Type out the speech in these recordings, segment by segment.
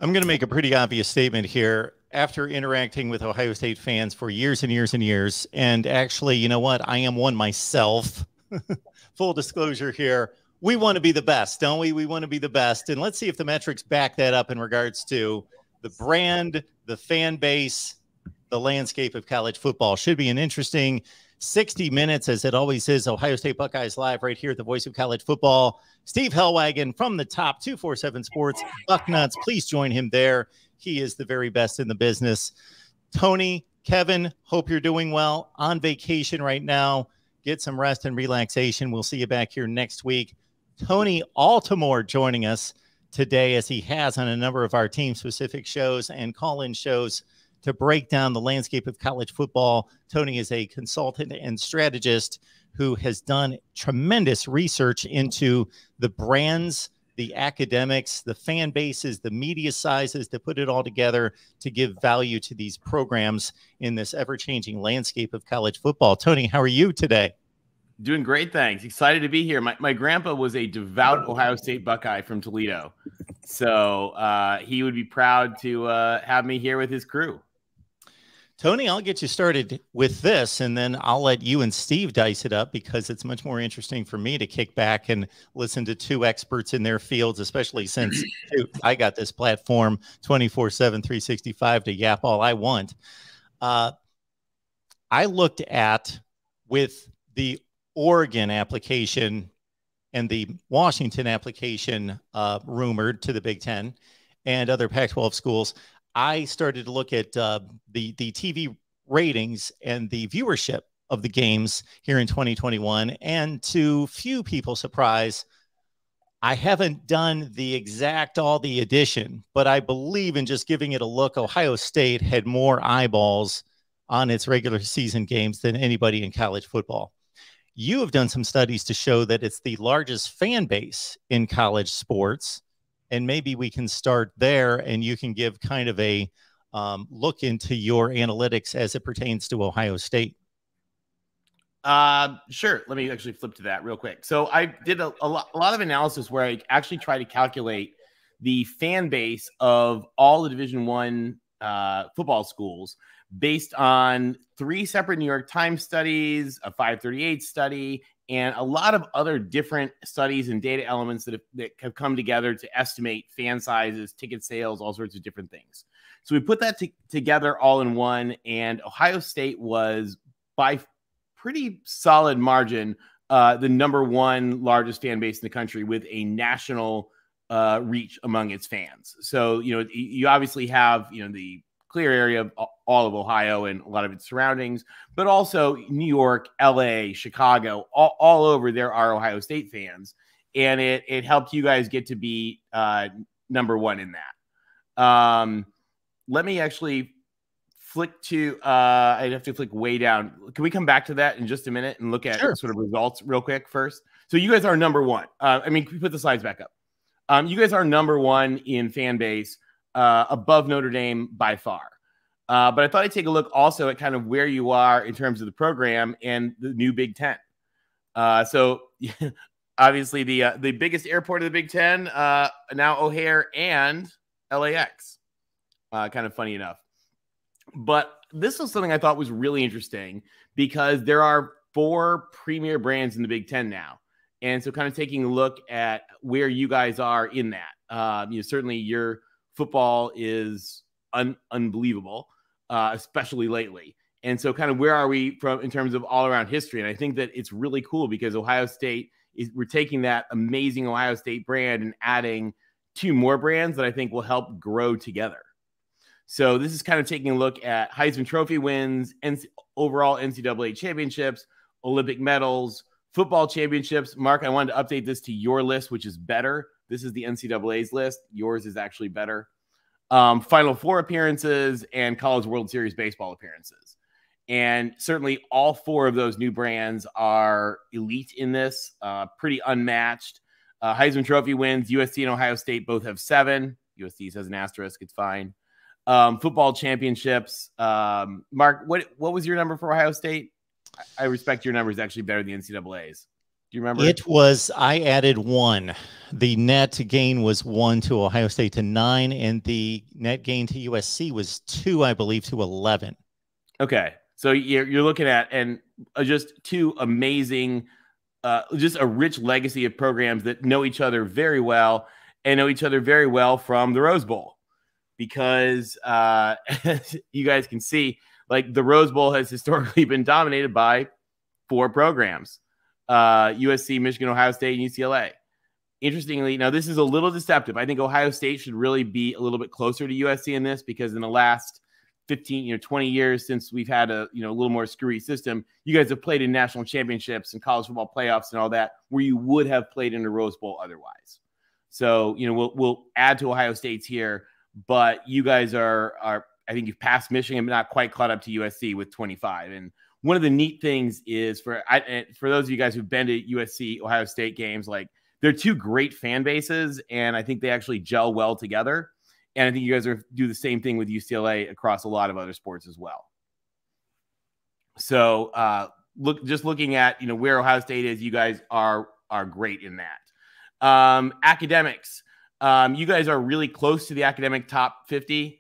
I'm going to make a pretty obvious statement here. After interacting with Ohio State fans for years and years and years, and actually, you know what? I am one myself. Full disclosure here. We want to be the best, don't we? We want to be the best. And let's see if the metrics back that up in regards to the brand, the fan base, the landscape of college football. Should be an interesting 60 minutes, as it always is. Ohio State Buckeyes live right here at the Voice of College Football. Steve Hellwagon from the top 247 Sports, Bucknuts. Please join him there. He is the very best in the business. Tony, Kevin, hope you're doing well. On vacation right now. Get some rest and relaxation. We'll see you back here next week. Tony Altimore joining us today, as he has on a number of our team-specific shows and call-in shows to break down the landscape of college football. Tony is a consultant and strategist who has done tremendous research into the brands, the academics, the fan bases, the media sizes, to put it all together to give value to these programs in this ever-changing landscape of college football. Tony, how are you today? Doing great, thanks. Excited to be here. My grandpa was a devout Ohio State Buckeye from Toledo, so he would be proud to have me here with his crew. Tony, I'll get you started with this, and then I'll let you and Steve dice it up, because it's much more interesting for me to kick back and listen to two experts in their fields, especially since I got this platform 24/7, 365 to yap all I want. I looked at, with the Oregon application and the Washington application rumored to the Big Ten and other Pac-12 schools, I started to look at the TV ratings and the viewership of the games here in 2021. And to few people's surprise, I haven't done the exact all the addition, but I believe in just giving it a look, Ohio State had more eyeballs on its regular season games than anybody in college football. You have done some studies to show that it's the largest fan base in college sports. And maybe we can start there, and you can give kind of a look into your analytics as it pertains to Ohio State. Sure. Let me actually flip to that real quick. So I did a lot of analysis where I actually tried to calculate the fan base of all the Division I football schools based on 3 separate New York Times studies, a 538 study, and a lot of other different studies and data elements that have come together to estimate fan sizes, ticket sales, all sorts of different things. So we put that together all in one, and Ohio State was, by pretty solid margin, the #1 largest fan base in the country, with a national reach among its fans. So, you obviously have, the clear area of all of Ohio and a lot of its surroundings, but also New York, LA, Chicago, all over there are Ohio State fans. And it helped you guys get to be #1 in that. Let me actually flick to, I'd have to flick way down. Can we come back to that in just a minute and look at sort of results real quick first? So you guys are #1. Can we put the slides back up? You guys are #1 in fan base, above Notre Dame by far. But I thought I'd take a look also at kind of where you are in terms of the program and the new Big Ten. So obviously the biggest airport of the Big Ten, now O'Hare and LAX. Kind of funny enough. But this was something I thought was really interesting, because there are 4 premier brands in the Big Ten now. And so kind of taking a look at where you guys are in that. Certainly your football is unbelievable, especially lately. And so kind of where are we in terms of all around history? And I think that it's really cool, because Ohio State we're taking that amazing Ohio State brand and adding 2 more brands that I think will help grow together. So this is kind of taking a look at Heisman Trophy wins, overall NCAA championships, Olympic medals, football championships. Mark, I wanted to update this to your list, which is better. This is the NCAA's list. Yours is actually better. Final Four appearances and College World Series baseball appearances. And certainly all 4 of those new brands are elite in this, pretty unmatched. Heisman Trophy wins, USC and Ohio State both have 7. USC has an asterisk, it's fine. Football championships. Mark, what was your number for Ohio State? I respect your number is actually better than the NCAA's. Do you remember? I added 1. The net gain was 1 to Ohio State to 9, and the net gain to USC was 2, I believe, to 11. Okay. So you're looking at, and just 2 amazing, just a rich legacy of programs that know each other very well and know each other very well from the Rose Bowl. Because as you guys can see, like the Rose Bowl has historically been dominated by 4 programs. USC, Michigan, Ohio State, and UCLA. Interestingly, now this is a little deceptive. I think Ohio State should really be a little bit closer to USC in this, because in the last 15, 20 years since we've had a little more screwy system, you guys have played in national championships and college football playoffs and all that, where you would have played in a Rose Bowl otherwise. So, we'll add to Ohio State's here, but you guys are I think you've passed Michigan, but not quite caught up to USC with 25. And one of the neat things is for those of you guys who've been to USC Ohio State games, like they're 2 great fan bases, and I think they actually gel well together. And I think you guys do the same thing with UCLA across a lot of other sports as well. So looking at where Ohio State is, you guys are great in that. Academics, you guys are really close to the academic top 50.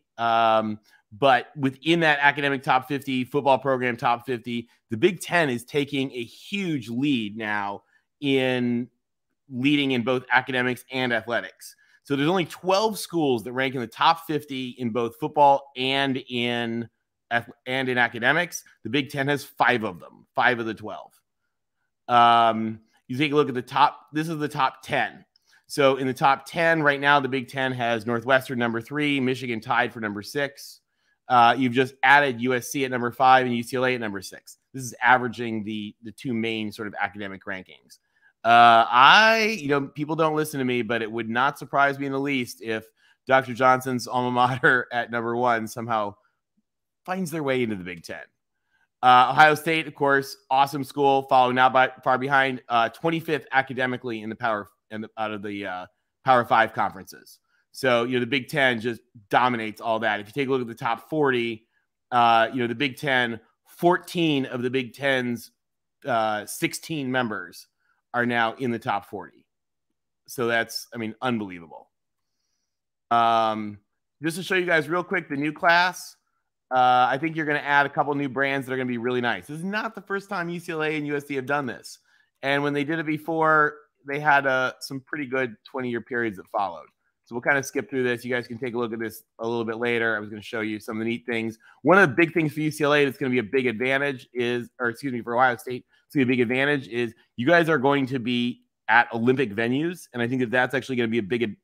But within that academic top 50, football program top 50, the Big Ten is taking a huge lead now in leading in both academics and athletics. So there's only 12 schools that rank in the top 50 in both football and in academics. The Big Ten has 5 of them, 5 of the 12. You take a look at the top. This is the top 10. So in the top 10 right now, the Big Ten has Northwestern number 3, Michigan tied for number 6. You've just added USC at number 5 and UCLA at number 6. This is averaging the 2 main sort of academic rankings. People don't listen to me, but it would not surprise me in the least if Dr. Johnson's alma mater at number 1 somehow finds their way into the Big Ten. Ohio State, of course, awesome school, following now far behind, 25th academically in the out of the Power 5 conferences. So, the Big Ten just dominates all that. If you take a look at the top 40, the Big Ten, 14 of the Big Ten's 16 members are now in the top 40. So that's, unbelievable. Just to show you guys real quick, the new class, I think you're going to add a couple new brands that are going to be really nice. This is not the first time UCLA and USC have done this. And when they did it before, they had some pretty good 20-year periods that followed. So we'll kind of skip through this. You guys can take a look at this a little bit later. I was going to show you some of the neat things. One of the big things for UCLA that's going to be a big advantage for Ohio State, it's going to be a big advantage is you guys are going to be at Olympic venues. And I think that's actually going to be a big,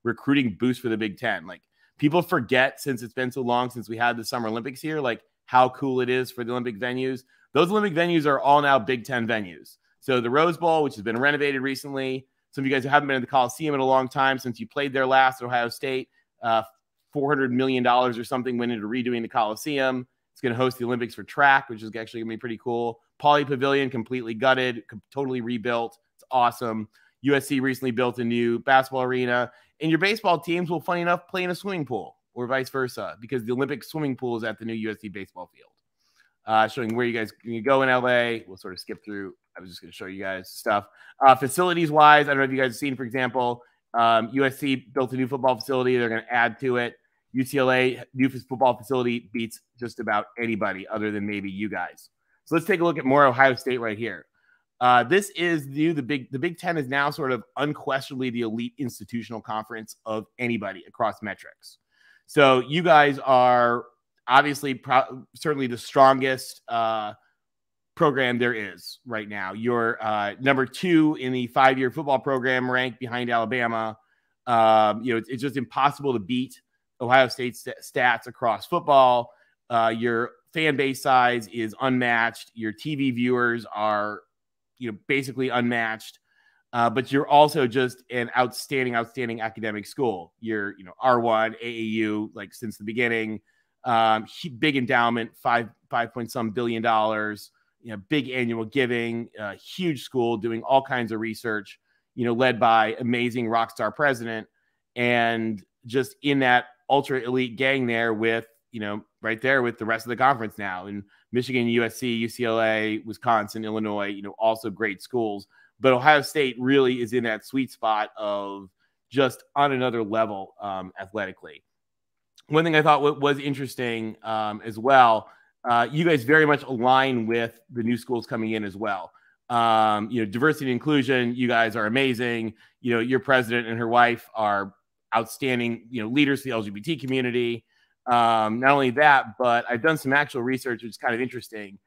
recruiting boost for the Big Ten. Like, people forget, since it's been so long since we had the Summer Olympics here, like how cool it is for the Olympic venues. Those Olympic venues are all now Big Ten venues. So the Rose Bowl, which has been renovated recently. Some of you guys who haven't been in the Coliseum in a long time since you played there last at Ohio State, $400 million or something went into redoing the Coliseum. It's going to host the Olympics for track, which is actually going to be pretty cool. Pauley Pavilion, completely gutted, totally rebuilt. It's awesome. USC recently built a new basketball arena. And your baseball teams will, funny enough, play in a swimming pool or vice versa, because the Olympic swimming pool is at the new USC baseball field. Showing where you guys can go in LA. We'll sort of skip through. I was just going to show you guys stuff. Facilities-wise, I don't know if you guys have seen, for example, USC built a new football facility. They're going to add to it. UCLA, new football facility beats just about anybody other than maybe you guys. So let's take a look at more Ohio State right here. This is new. The Big Ten is now sort of unquestionably the elite institutional conference of anybody across metrics. So you guys are obviously certainly the strongest program there is right now. You're number 2 in the 5-year football program, ranked behind Alabama. It's just impossible to beat Ohio State's stats across football. Your fan base size is unmatched. Your TV viewers are basically unmatched, but you're also just an outstanding academic school. You're, R1, AAU, like since the beginning, big endowment, five point some billion dollars, big annual giving, huge school doing all kinds of research, led by amazing rock star president, and just in that ultra elite gang there with, right there with the rest of the conference now. And Michigan, USC, UCLA, Wisconsin, Illinois, also great schools. but Ohio State really is in that sweet spot of just on another level athletically. One thing I thought was interesting as well, you guys very much align with the new schools coming in as well. Diversity and inclusion, you guys are amazing. Your president and her wife are outstanding, leaders for the LGBT community. Not only that, but I've done some actual research, which is kind of interesting.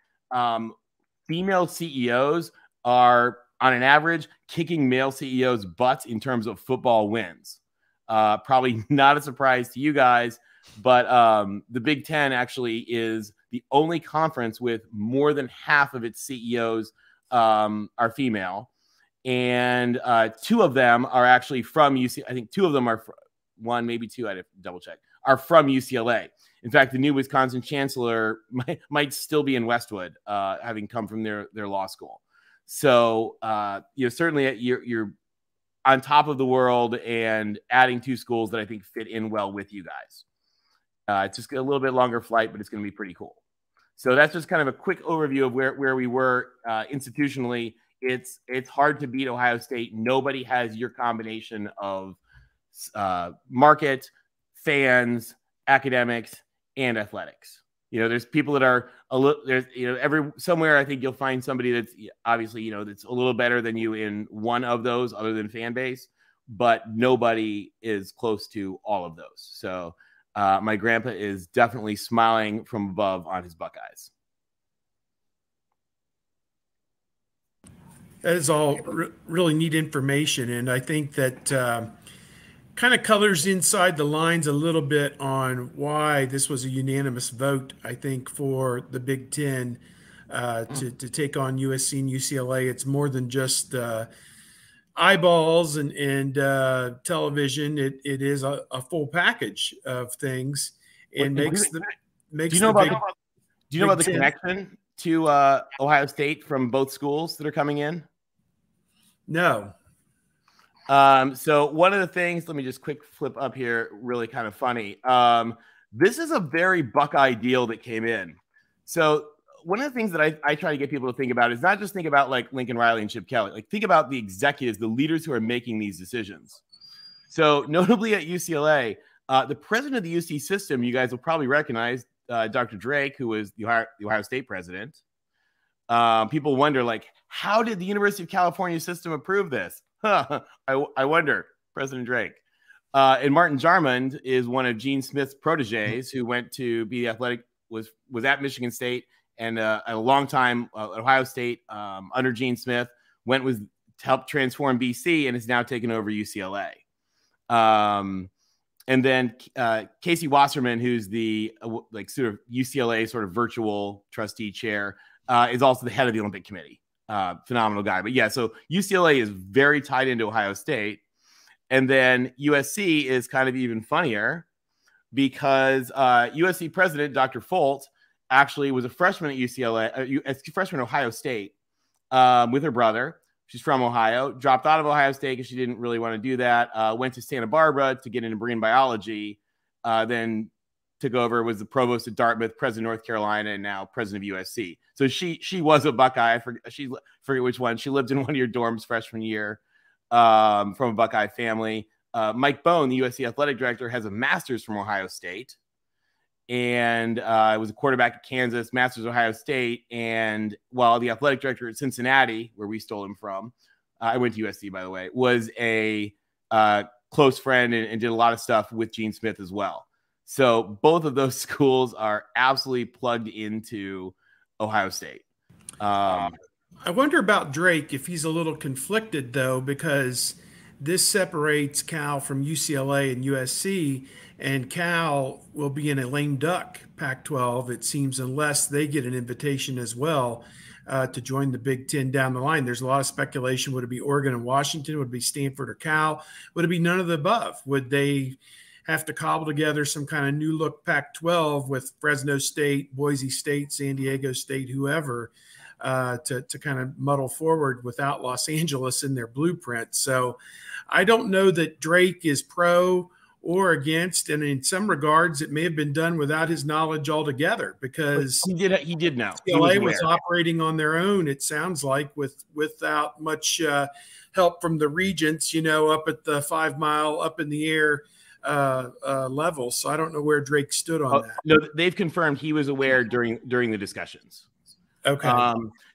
Female CEOs are, on an average, kicking male CEOs' butts in terms of football wins. Probably not a surprise to you guys, but the Big Ten actually is the only conference with more than half of its CEOs are female. And two of them are actually from UC. I think two of them are one, maybe two. I'd have to double check. Are from UCLA. In fact, the new Wisconsin chancellor might still be in Westwood, having come from their law school. So certainly you're on top of the world and adding two schools that I think fit in well with you guys. It's just a little bit longer flight, but it's going to be pretty cool. So that's just kind of a quick overview of where we were institutionally. It's hard to beat Ohio State. Nobody has your combination of market, fans, academics, and athletics. There's people that are somewhere I think you'll find somebody that's obviously, that's a little better than you in one of those other than Fanbase, but nobody is close to all of those. So my grandpa is definitely smiling from above on his Buckeyes. That is all really neat information. And I think that kind of colors inside the lines a little bit on why this was a unanimous vote, I think, for the Big Ten to take on USC and UCLA. It's more than just eyeballs and television. It is a full package of things, and do you know about the connection to Ohio State from both schools that are coming in? No. So one of the things, let me just quick flip up here, really kind of funny. This is a very Buckeye deal that came in. So one of the things that I try to get people to think about is not just think about like Lincoln Riley and Chip Kelly, like think about the executives, the leaders who are making these decisions. So notably at UCLA, the president of the UC system, you guys will probably recognize Dr. Drake, who was the Ohio State president. People wonder, like, how did the University of California system approve this? I wonder, President Drake. And Martin Jarmond is one of Gene Smith's proteges who went to be athletic, was at Michigan State and a long time at Ohio State under Gene Smith, to help transform BC and is now taken over UCLA. And then Casey Wasserman, who's the sort of UCLA sort of virtual trustee chair, is also the head of the Olympic Committee. Phenomenal guy. But yeah, so UCLA is very tied into Ohio State. And then USC is kind of even funnier because USC president, Dr. Folt, actually was a freshman at UCLA, a freshman at Ohio State with her brother. She's from Ohio, dropped out of Ohio State because she didn't really want to do that. Went to Santa Barbara to get into marine biology, then took over, was the provost at Dartmouth, president of North Carolina, and now president of USC. So she was a Buckeye. I forget which one. She lived in one of your dorms freshman year from a Buckeye family. Mike Bone, the USC athletic director, has a master's from Ohio State. And was a quarterback at Kansas, master's at Ohio State. And while the athletic director at Cincinnati, where we stole him from, I went to USC, by the way, was a close friend and did a lot of stuff with Gene Smith as well. So both of those schools are absolutely plugged into Ohio State. I wonder about Drake, if he's a little conflicted, though, because this separates Cal from UCLA and USC, and Cal will be in a lame duck Pac-12, it seems, unless they get an invitation as well to join the Big Ten down the line. There's a lot of speculation. Would it be Oregon and Washington? Would it be Stanford or Cal? Would it be none of the above? Would they have to cobble together some kind of new look Pac-12 with Fresno State, Boise State, San Diego State, whoever, to kind of muddle forward without Los Angeles in their blueprint? So I don't know that Drake is pro or against. And in some regards, it may have been done without his knowledge altogether, because he did know. UCLA was operating on their own, it sounds like, without much help from the regents, up at the 5 mile up in the air level. So I don't know where Drake stood on that. No, they've confirmed he was aware during the discussions. Okay.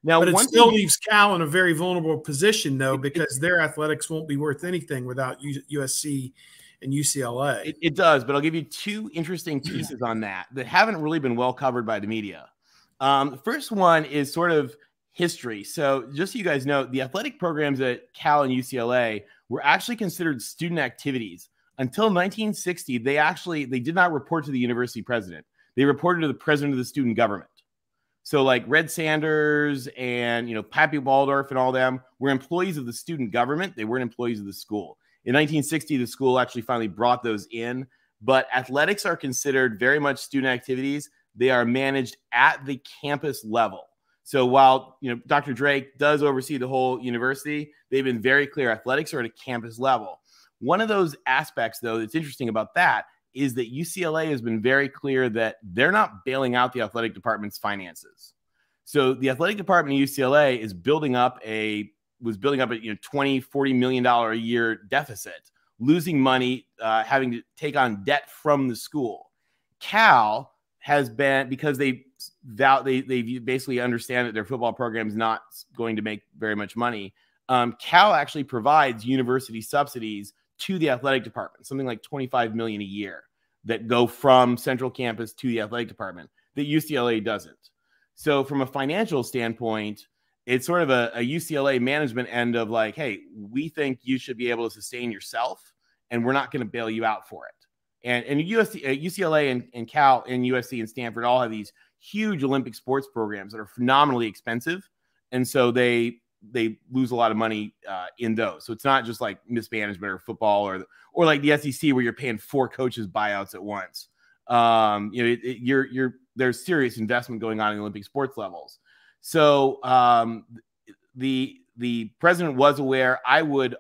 Now, but it still leaves Cal in a very vulnerable position, though, because their athletics won't be worth anything without USC and UCLA. It does, but I'll give you two interesting pieces on that haven't really been well covered by the media. The first one is sort of history. So just so you guys know, the athletic programs at Cal and UCLA were actually considered student activities. Until 1960, they did not report to the university president. They reported to the president of the student government. So like Red Sanders and, Pappy Waldorf and all them were employees of the student government. They weren't employees of the school. In 1960, the school actually finally brought those in. But athletics are considered very much student activities. They are managed at the campus level. So while, Dr. Drake does oversee the whole university, they've been very clear athletics are at a campus level. One of those aspects, though, that's interesting about that is that UCLA has been very clear that they're not bailing out the athletic department's finances. So the athletic department of UCLA was building up a $20-40 million a year deficit, losing money, having to take on debt from the school. Cal has been, because they basically understand that their football program is not going to make very much money. Cal actually provides university subsidies to the athletic department, something like $25 million a year that go from central campus to the athletic department that UCLA doesn't. So from a financial standpoint, it's sort of a UCLA management end of like, hey, we think you should be able to sustain yourself, and we're not going to bail you out for it. And UCLA and Cal and USC and Stanford all have these huge Olympic sports programs that are phenomenally expensive, and so they lose a lot of money in those. So it's not just like mismanagement or football or like the SEC where you're paying 4 coaches buyouts at once. There's serious investment going on in Olympic sports levels. So the president was aware. I would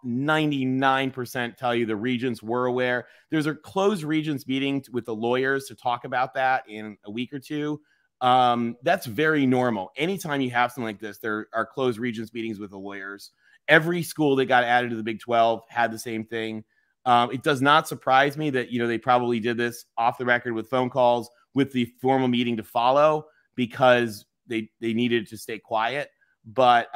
99% tell you the regents were aware. There's a closed regents meeting with the lawyers to talk about that in a week or two. That's very normal. Anytime you have something like this, there are closed regents meetings with the lawyers. Every school that got added to the Big 12 had the same thing. It does not surprise me that, they probably did this off the record with phone calls with the formal meeting to follow because they needed to stay quiet. But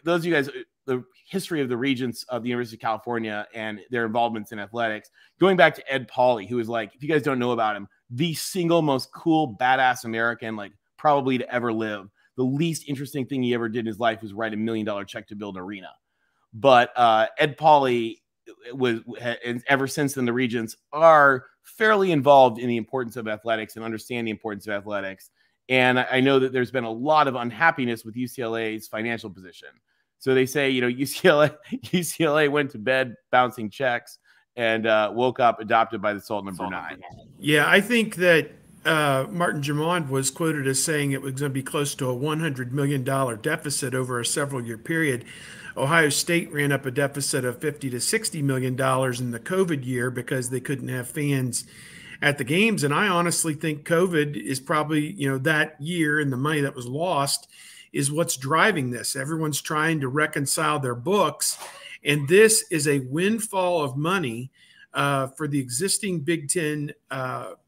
those of you guys, the history of the regents of the University of California and their involvements in athletics, going back to Ed Pauley, who is like, if you guys don't know about him, the single most cool, badass American, like probably to ever live. The least interesting thing he ever did in his life was write $1 million check to build an arena. But Ed Pauley and ever since then, the regents are fairly involved in the importance of athletics and understand the importance of athletics. And I know that there's been a lot of unhappiness with UCLA's financial position. So they say, UCLA went to bed bouncing checks and woke up adopted by the Sultan of Brunei. Yeah, I think that Martin Jamond was quoted as saying it was going to be close to a $100 million deficit over a several-year period. Ohio State ran up a deficit of $50 to $60 million in the COVID year because they couldn't have fans at the games. And I honestly think COVID is probably, that year and the money that was lost is what's driving this. Everyone's trying to reconcile their books. And this is a windfall of money for the existing Big Ten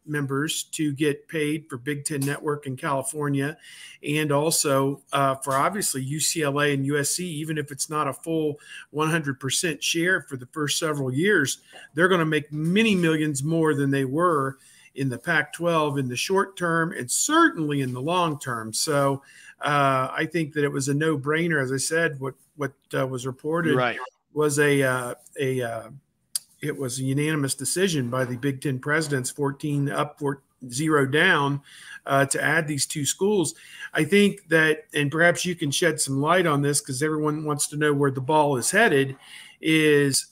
members to get paid for Big Ten Network in California, and also for obviously UCLA and USC. Even if it's not a full 100% share for the first several years, they're going to make many millions more than they were in the Pac-12 in the short term and certainly in the long term. So I think that it was a no-brainer. As I said, what was reported was it was a unanimous decision by the Big Ten presidents, 14 up, 0 down, to add these 2 schools. I think that, and perhaps you can shed some light on this because everyone wants to know where the ball is headed, is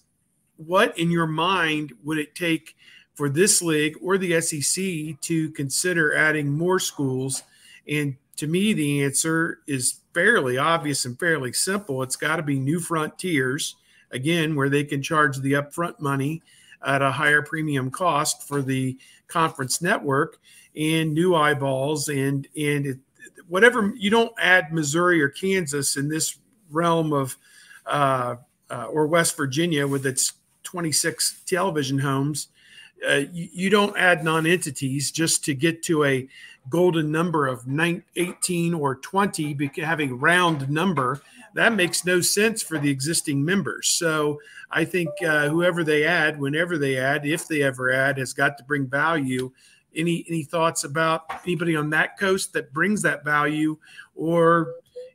what in your mind would it take for this league or the SEC to consider adding more schools? And to me, the answer is fairly obvious and fairly simple. It's got to be new frontiers, again, where they can charge the upfront money at a higher premium cost for the conference network and new eyeballs whatever. You don't add Missouri or Kansas in this realm of or West Virginia with its 26 television homes. You don't add non-entities just to get to a golden number of 18 or 20, having a round number. That makes no sense for the existing members. So I think whoever they add, whenever they add, if they ever add, has got to bring value. Any thoughts about anybody on that coast that brings that value, or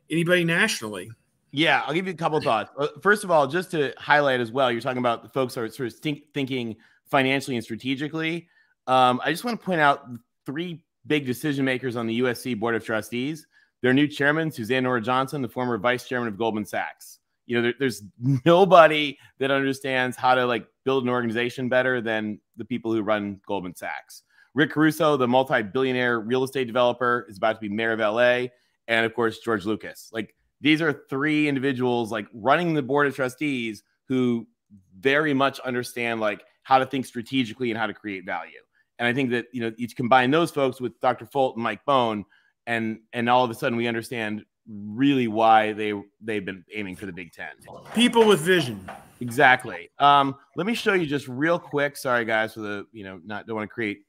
anybody nationally? Yeah, I'll give you a couple of thoughts. First of all, just to highlight as well, you're talking about the folks who are sort of thinking financially and strategically. I just want to point out 3 big decision makers on the USC Board of Trustees. Their new chairman, Suzanne Nora Johnson, the former vice chairman of Goldman Sachs. You know, there's nobody that understands how to build an organization better than the people who run Goldman Sachs. Rick Caruso, the multi-billionaire real estate developer, is about to be mayor of LA. And of course, George Lucas. These are 3 individuals running the Board of Trustees who very much understand how to think strategically and how to create value. And I think that, you combine those folks with Dr. Folt and Mike Bone, and all of a sudden we understand really why they've been aiming for the Big Ten. People with vision. Exactly. Let me show you just real quick. Sorry guys for the, don't want to create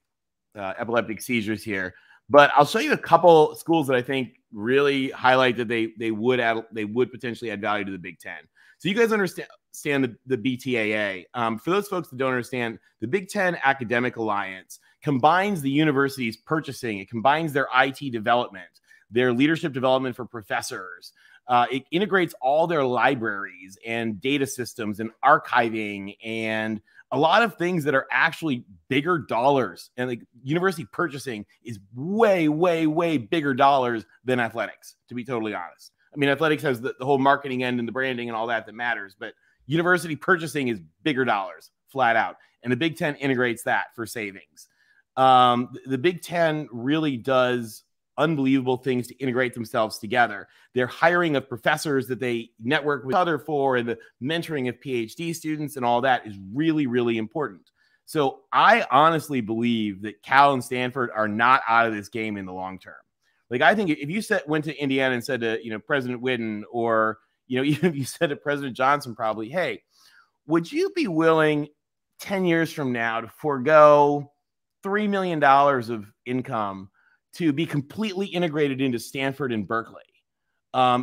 epileptic seizures here, but I'll show you a couple schools that I think really highlight that they would potentially add value to the Big Ten. So you guys understand the BTAA. For those folks that don't understand, the Big Ten Academic Alliance combines the university's purchasing. It combines their IT development, their leadership development for professors. It integrates all their libraries and data systems and archiving and a lot of things that are actually bigger dollars. And university purchasing is way, way, way bigger dollars than athletics, to be totally honest. I mean, athletics has the whole marketing end and the branding and all that matters, but university purchasing is bigger dollars, flat out. And the Big Ten integrates that for savings. The Big Ten really does unbelievable things to integrate themselves together. Their hiring of professors that they network with other for, and the mentoring of PhD students and all that is really, really important. So I honestly believe that Cal and Stanford are not out of this game in the long term. I think if you went to Indiana and said to, President Whitten, or, even if you said to President Johnson, probably, hey, would you be willing 10 years from now to forego $3 million of income to be completely integrated into Stanford and Berkeley?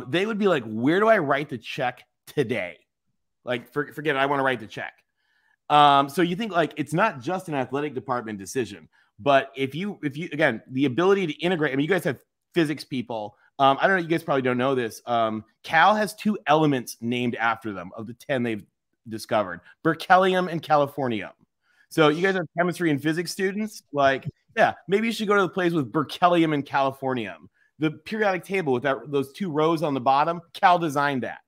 They would be like, where do I write the check today? Forget it, I want to write the check. So you think it's not just an athletic department decision, but if you again, the ability to integrate, I mean, you guys have physics people. I don't know, you guys probably don't know this. Cal has 2 elements named after them of the 10 they've discovered: berkelium and californium. So you guys are chemistry and physics students. Yeah, maybe you should go to the place with berkelium and californium. The periodic table with those 2 rows on the bottom, Cal designed that.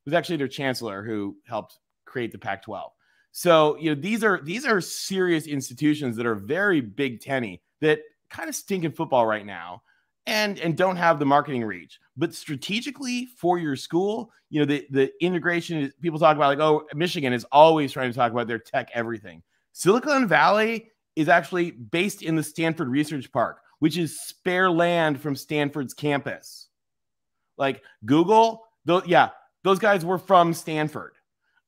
It was actually their chancellor who helped create the Pac-12. So, these are serious institutions that are very Big Ten-y, that kind of stink in football right now and don't have the marketing reach. But strategically for your school, the integration is, people talk about Michigan is always trying to talk about their tech everything. Silicon Valley is actually based in the Stanford Research Park, which is spare land from Stanford's campus. Google, those guys were from Stanford.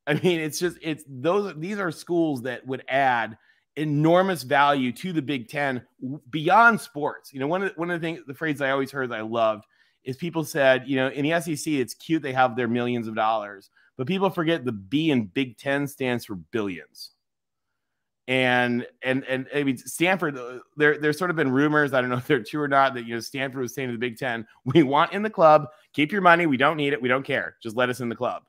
I mean, these are schools that would add enormous value to the Big Ten beyond sports. One of the things, the phrase I always heard that I loved is people said, in the SEC, it's cute they have their millions of dollars, but people forget the B in Big Ten stands for billions. And I mean, Stanford, there's sort of been rumors, I don't know if they're true or not, that, Stanford was saying to the Big Ten, we want in the club, keep your money. We don't need it. We don't care. Just let us in the club.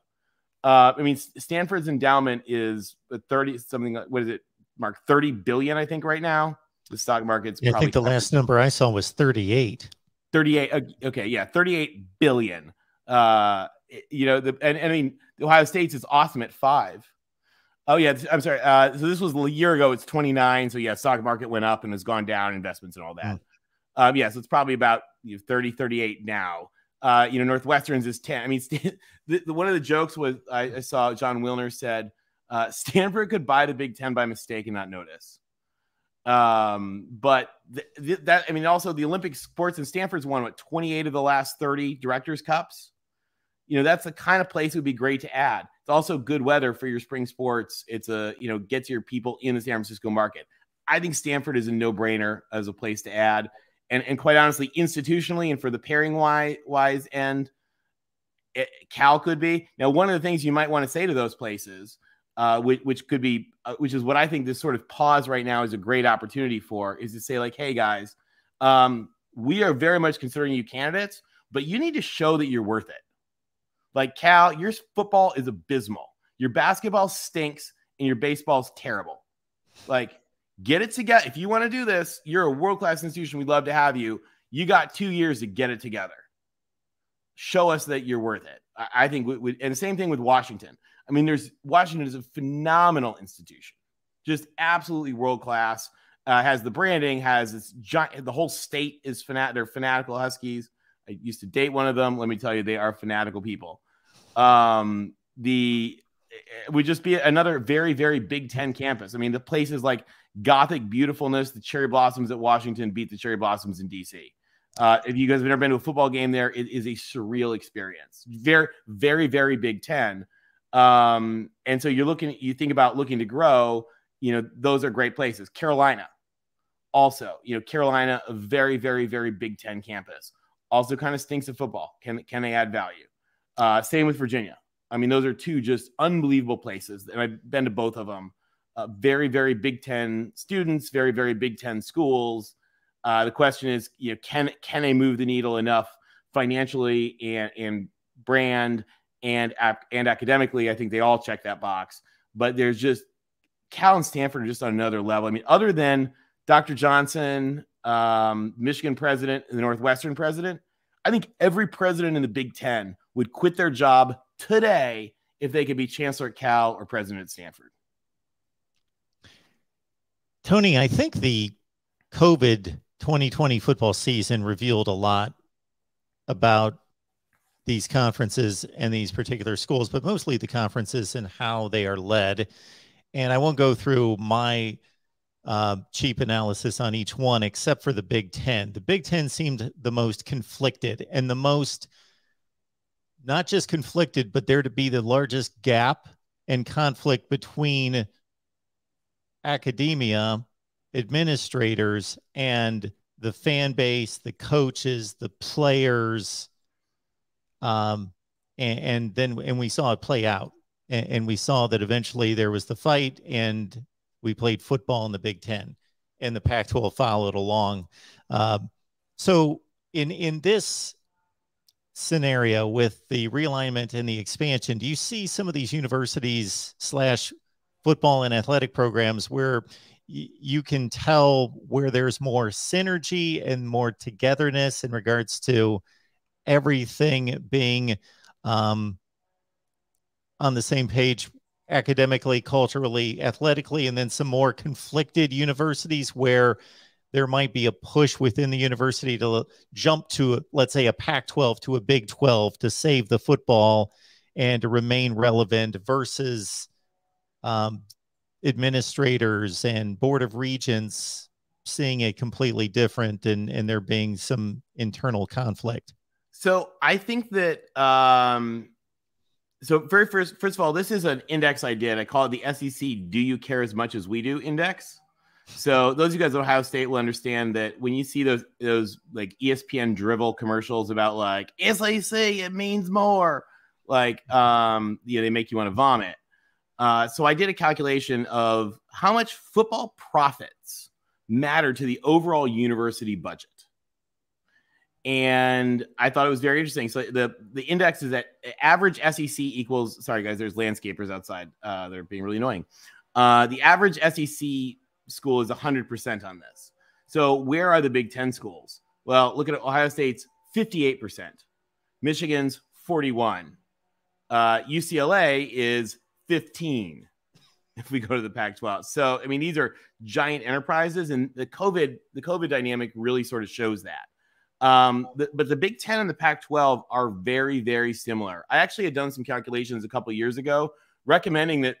I mean, Stanford's endowment is 30 something. What is it, Mark? 30 billion, I think, right now. The stock market's probably, I think the last number I saw was 38. 38. Okay. Yeah. 38 billion. I mean, Ohio State's is awesome at 5. Oh yeah. I'm sorry. So this was a year ago. It's 29. So yeah, stock market went up and has gone down, investments and all that. Yeah. So it's probably about 30, 38 now. Northwestern's is 10. I mean, one of the jokes was I saw John Wilner said, Stanford could buy the Big Ten by mistake and not notice. But that, I mean, also the Olympic sports, and Stanford's won, what, 28 of the last 30 Directors' Cups? You know, that's the kind of place it would be great to add. It's also good weather for your spring sports. It's gets your people in the San Francisco market. I think Stanford is a no-brainer as a place to add. And quite honestly, institutionally and for the pairing wise end, Cal could be. Now, one of the things you might want to say to those places, which could be, which is what I think this sort of pause right now is a great opportunity for, is to say like, hey guys, we are very much considering you candidates, but you need to show that you're worth it. Like Cal, your football is abysmal. Your basketball stinks and your baseball's terrible. Like, get it together. If you want to do this, you're a world-class institution. We'd love to have you. You got 2 years to get it together. Show us that you're worth it. I think, and the same thing with Washington. I mean, Washington is a phenomenal institution, just absolutely world-class. Has the branding, has this giant, the whole state is they're fanatical Huskies. I used to date one of them. Let me tell you, they are fanatical people. It would just be another very, very Big Ten campus. I mean, the places like Gothic beautifulness, the cherry blossoms at Washington beat the cherry blossoms in DC. If you guys have never been to a football game there, it is a surreal experience. Very, very, very Big Ten. And so you think about looking to grow, those are great places. Carolina also, Carolina, a very, very, very Big Ten campus. Also kind of stinks at football. Can they add value? Same with Virginia. I mean, those are two just unbelievable places. And I've been to both of them. Very, very Big Ten students, very, very Big Ten schools. The question is, can they move the needle enough financially and brand and academically? I think they all check that box. But there's just Cal and Stanford are just on another level. I mean, other than Dr. Johnson, Michigan president, and the Northwestern president, I think every president in the Big Ten would quit their job today if they could be chancellor at Cal or president at Stanford. Tony, I think the COVID 2020 football season revealed a lot about these conferences and these particular schools, but mostly the conferences and how they are led. And I won't go through my cheap analysis on each one, except for the Big Ten. The Big Ten seemed the most conflicted and the most, not just conflicted, but there to be the largest gap and conflict between academia, administrators, and the fan base, the coaches, the players. And we saw it play out, and we saw that eventually there was the fight, and we played football in the Big Ten, and the Pac-12 followed along. So in this scenario with the realignment and the expansion, do you see some of these universities / football and athletic programs where you can tell where there's more synergy and more togetherness in regards to everything being on the same page academically, culturally, athletically, and then some more conflicted universities where there might be a push within the university to jump to, let's say, a Pac-12 to a Big 12 to save the football and to remain relevant versus administrators and board of regents seeing it completely different and there being some internal conflict? So I think that so very first of all, this is an index I did. I call it the SEC Do You Care As Much As We Do index. So those of you guys at Ohio State will understand that when you see those like ESPN drivel commercials about like SEC, it means more, like they make you want to vomit. So I did a calculation of how much football profits matter to the overall university budget. And I thought it was very interesting. So the index is that average SEC equals, sorry guys, there's landscapers outside. They're being really annoying. The average SEC school is 100% on this. So where are the Big Ten schools? Well, look at Ohio State's 58%, Michigan's 41%, UCLA is 15% if we go to the Pac-12. So, I mean, these are giant enterprises, and the COVID dynamic really sort of shows that. But the Big Ten and the Pac-12 are very, very similar. I actually had done some calculations a couple of years ago recommending that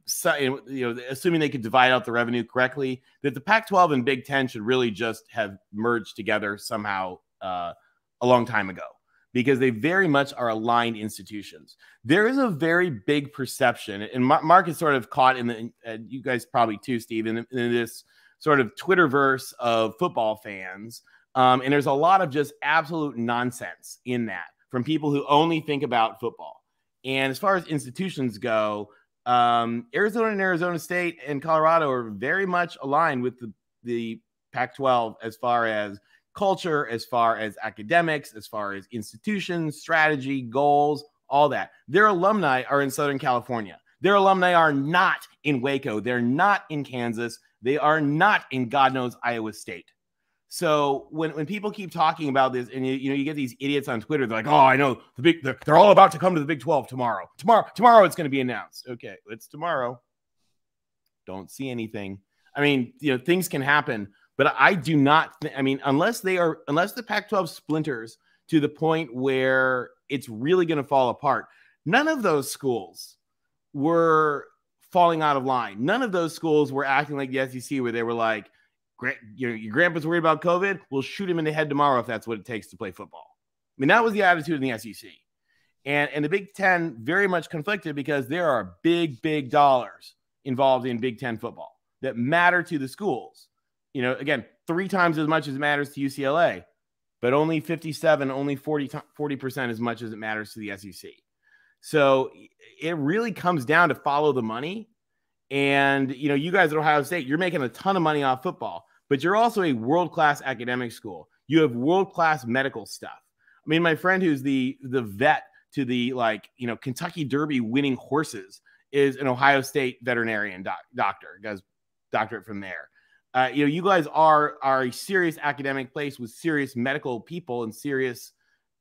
assuming they could divide out the revenue correctly, that the Pac-12 and Big Ten should really just have merged together somehow a long time ago, because they very much are aligned institutions. There is a very big perception, and Mark is sort of caught in the, you guys probably too, Steve, in this sort of Twitterverse of football fans. And there's a lot of just absolute nonsense in that from people who only think about football. And as far as institutions go, Arizona and Arizona State and Colorado are very much aligned with the Pac-12 as far as culture, as far as academics, as far as institutions, strategy, goals, all that. Their alumni are in Southern California. Their alumni are not in Waco. They're not in Kansas. They are not in God knows Iowa State. So when people keep talking about this, and you get these idiots on Twitter, they're like, "Oh, I know they're all about to come to the Big 12 tomorrow. Tomorrow it's going to be announced." Okay, it's tomorrow. Don't see anything. I mean, things can happen, but I do not. Unless the Pac-12 splinters to the point where it's really going to fall apart, none of those schools were falling out of line. None of those schools were acting like the SEC, where they were like, your grandpa's worried about COVID, we'll shoot him in the head tomorrow if that's what it takes to play football. I mean, that was the attitude in the SEC. And the Big Ten very much conflicted because there are big, big dollars involved in Big Ten football that matter to the schools. Again, 3 times as much as it matters to UCLA, but only 40% as much as it matters to the SEC. So it really comes down to follow the money. And, you guys at Ohio State, you're making a ton of money off football, but you're also a world-class academic school. You have world-class medical stuff. I mean, my friend who's the vet to the, Kentucky Derby winning horses is an Ohio State veterinarian doctor, does doctorate from there. You guys are a serious academic place with serious medical people and serious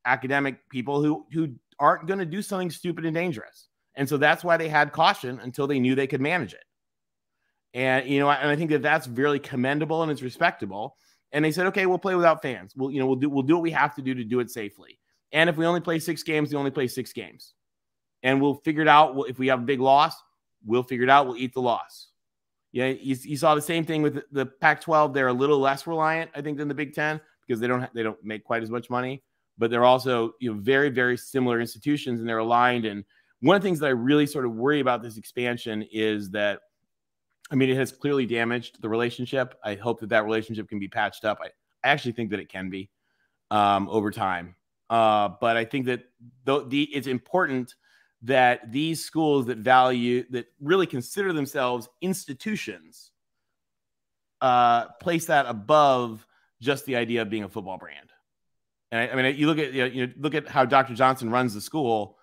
academic people who aren't going to do something stupid and dangerous. And so that's why they had caution until they knew they could manage it. And, and I think that that's really commendable and it's respectable. And they said, okay, we'll play without fans. We'll do what we have to do it safely. And if we only play 6 games, we only play 6 games. And we'll figure it out. If we have a big loss, we'll figure it out. We'll eat the loss. Yeah, you saw the same thing with the Pac-12. They're a little less reliant, I think, than the Big Ten because they don't make quite as much money. But they're also very, very similar institutions, and they're aligned. And one of the things that I really sort of worry about this expansion is that, it has clearly damaged the relationship. I hope that relationship can be patched up. I actually think that it can be over time. But I think that it's important that these schools that really consider themselves institutions place that above just the idea of being a football brand. And you look at how Dr. Johnson runs the school.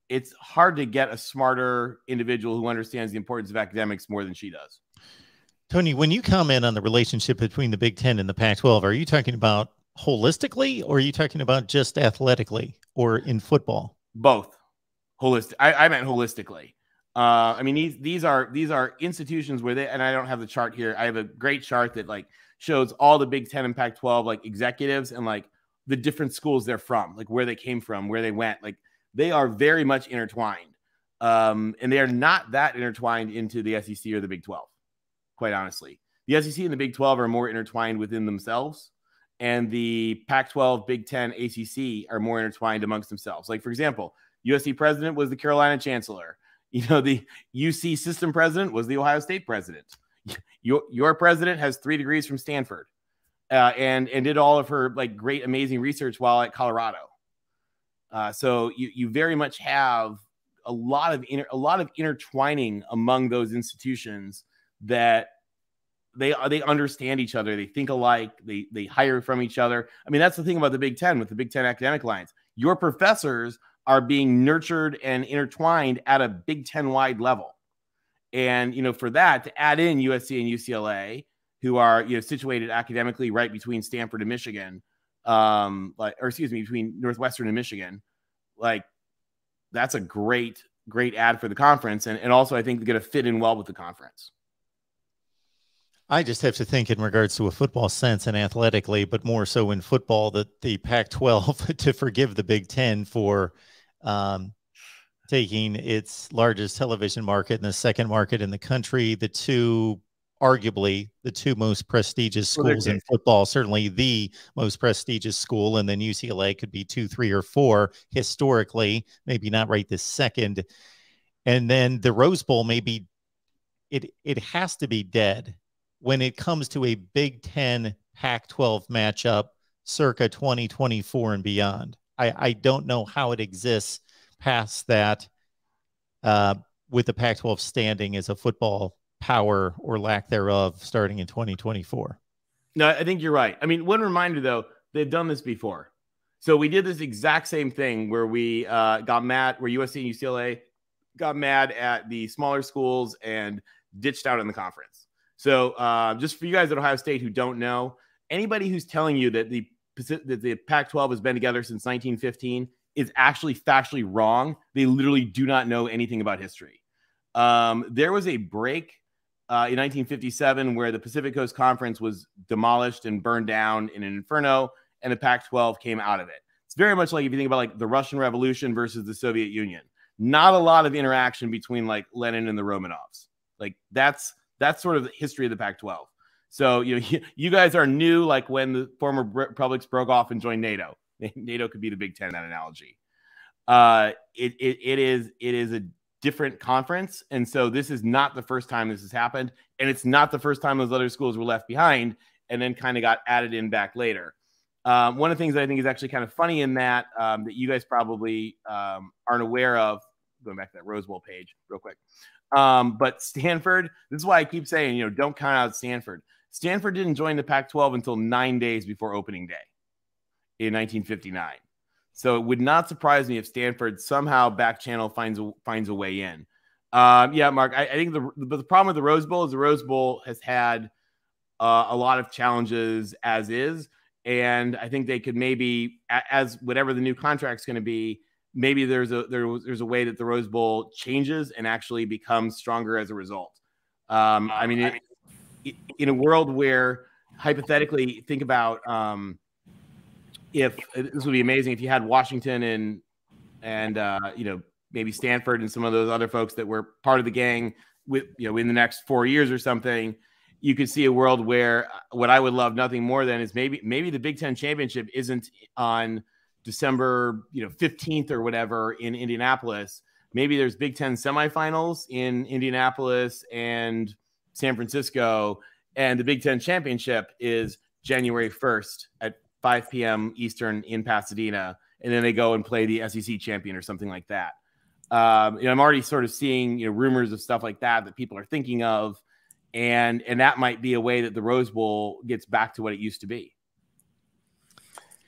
It's hard to get a smarter individual who understands the importance of academics more than she does. Tony, when you comment on the relationship between the Big Ten and the Pac-12, are you talking about holistically, or are you talking about just athletically or in football? Both. Holistic. I meant holistically. These are institutions where and I don't have the chart here. I have a great chart that shows all the Big Ten and Pac-12 executives and the different schools they're from, where they came from, where they went. They are very much intertwined. And they are not that intertwined into the SEC or the Big 12, quite honestly. The SEC and the Big 12 are more intertwined within themselves, and the Pac-12, Big 10, ACC are more intertwined amongst themselves. For example, USC president was the Carolina chancellor. The UC system president was the Ohio State president. Your president has 3 degrees from Stanford and did all of her great, amazing research while at Colorado. So you very much have a lot of intertwining among those institutions that they understand each other. They think alike. They hire from each other. That's the thing about the Big Ten with the Big Ten academic alliance. Your professors are being nurtured and intertwined at a Big Ten wide level. And, for that to add in USC and UCLA, who are, situated academically right between Stanford and Michigan, between Northwestern and Michigan, that's a great ad for the conference. And also I think they're going to fit in well with the conference. I just have to think in regards to a football sense and athletically, but more so in football, that the Pac-12 to forgive the Big Ten for taking its largest television market and the second market in the country, arguably the two most prestigious schools in football, certainly the most prestigious school, and then UCLA could be 2, 3, or 4 historically, maybe not right this second. And then the Rose Bowl, maybe it has to be dead when it comes to a Big Ten Pac-12 matchup circa 2024 and beyond. I don't know how it exists past that with the Pac-12 standing as a football power or lack thereof starting in 2024. No, I think you're right. I mean, one reminder, though, they've done this before. So we did this exact same thing where we got mad, where USC and UCLA got mad at the smaller schools and ditched out in the conference. So just for you guys at Ohio State who don't know, anybody who's telling you that the Pac-12 has been together since 1915 is actually factually wrong. They literally do not know anything about history. There was a break in 1957 where the Pacific Coast Conference was demolished and burned down in an inferno, and the Pac-12 came out of it. It's very much like if you think about like the Russian Revolution versus the Soviet Union. Not a lot of interaction between like Lenin and the Romanovs. Like that's sort of the history of the Pac-12. So you guys are new, like when the former republics broke off and joined NATO. NATO could be the Big Ten in that analogy. It is a different conference, and so this is not the first time this has happened, and it's not the first time those other schools were left behind and then kind of got added in back later. One of the things that I think is actually kind of funny in that that you guys probably aren't aware of, going back to that Rose Bowl page real quick, but Stanford, this is why I keep saying, don't count out Stanford. Stanford didn't join the Pac-12 until 9 days before opening day in 1959. So it would not surprise me if Stanford somehow back channel finds a way in. Yeah, Mark, I think the problem with the Rose Bowl is the Rose Bowl has had a lot of challenges as is. And I think they could maybe, as whatever the new contract's going to be, maybe there's a way that the Rose Bowl changes and actually becomes stronger as a result. I mean, in a world where hypothetically, think about if this would be amazing if you had Washington and maybe Stanford and some of those other folks that were part of the gang with in the next 4 years or something. You could see a world where what I would love nothing more than is maybe the Big Ten championship isn't on December 15th or whatever in Indianapolis. Maybe there's Big Ten semifinals in Indianapolis and San Francisco, and the Big Ten championship is January 1st at 5 p.m. Eastern in Pasadena, and then they go and play the SEC champion or something like that. I'm already sort of seeing rumors of stuff like that people are thinking of, and that might be a way that the Rose Bowl gets back to what it used to be.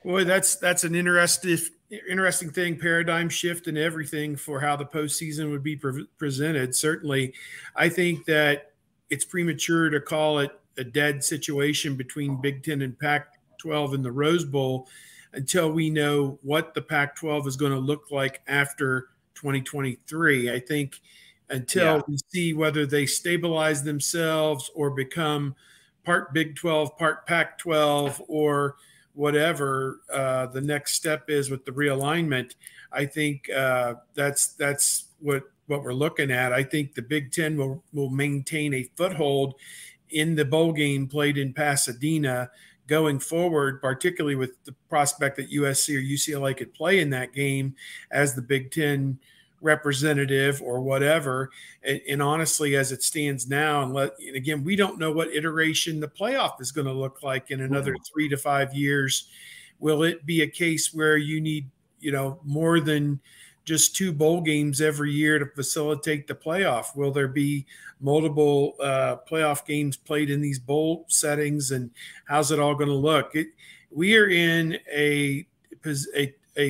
Boy, that's an interesting thing, paradigm shift and everything for how the postseason would be presented. Certainly, I think that it's premature to call it a dead situation between Big Ten and Pac-12 in the Rose Bowl until we know what the Pac-12 is going to look like after 2023. I think until we see whether they stabilize themselves or become part Big 12, part Pac-12, or whatever the next step is with the realignment, I think that's what we're looking at. I think the Big Ten will maintain a foothold in the bowl game played in Pasadena going forward, particularly with the prospect that USC or UCLA could play in that game as the Big Ten representative or whatever. And honestly, as it stands now, and again, we don't know what iteration the playoff is going to look like in another 3 to 5 years. Will it be a case where you need, more than just 2 bowl games every year to facilitate the playoff? Will there be multiple playoff games played in these bowl settings, and how's it all going to look? We are in a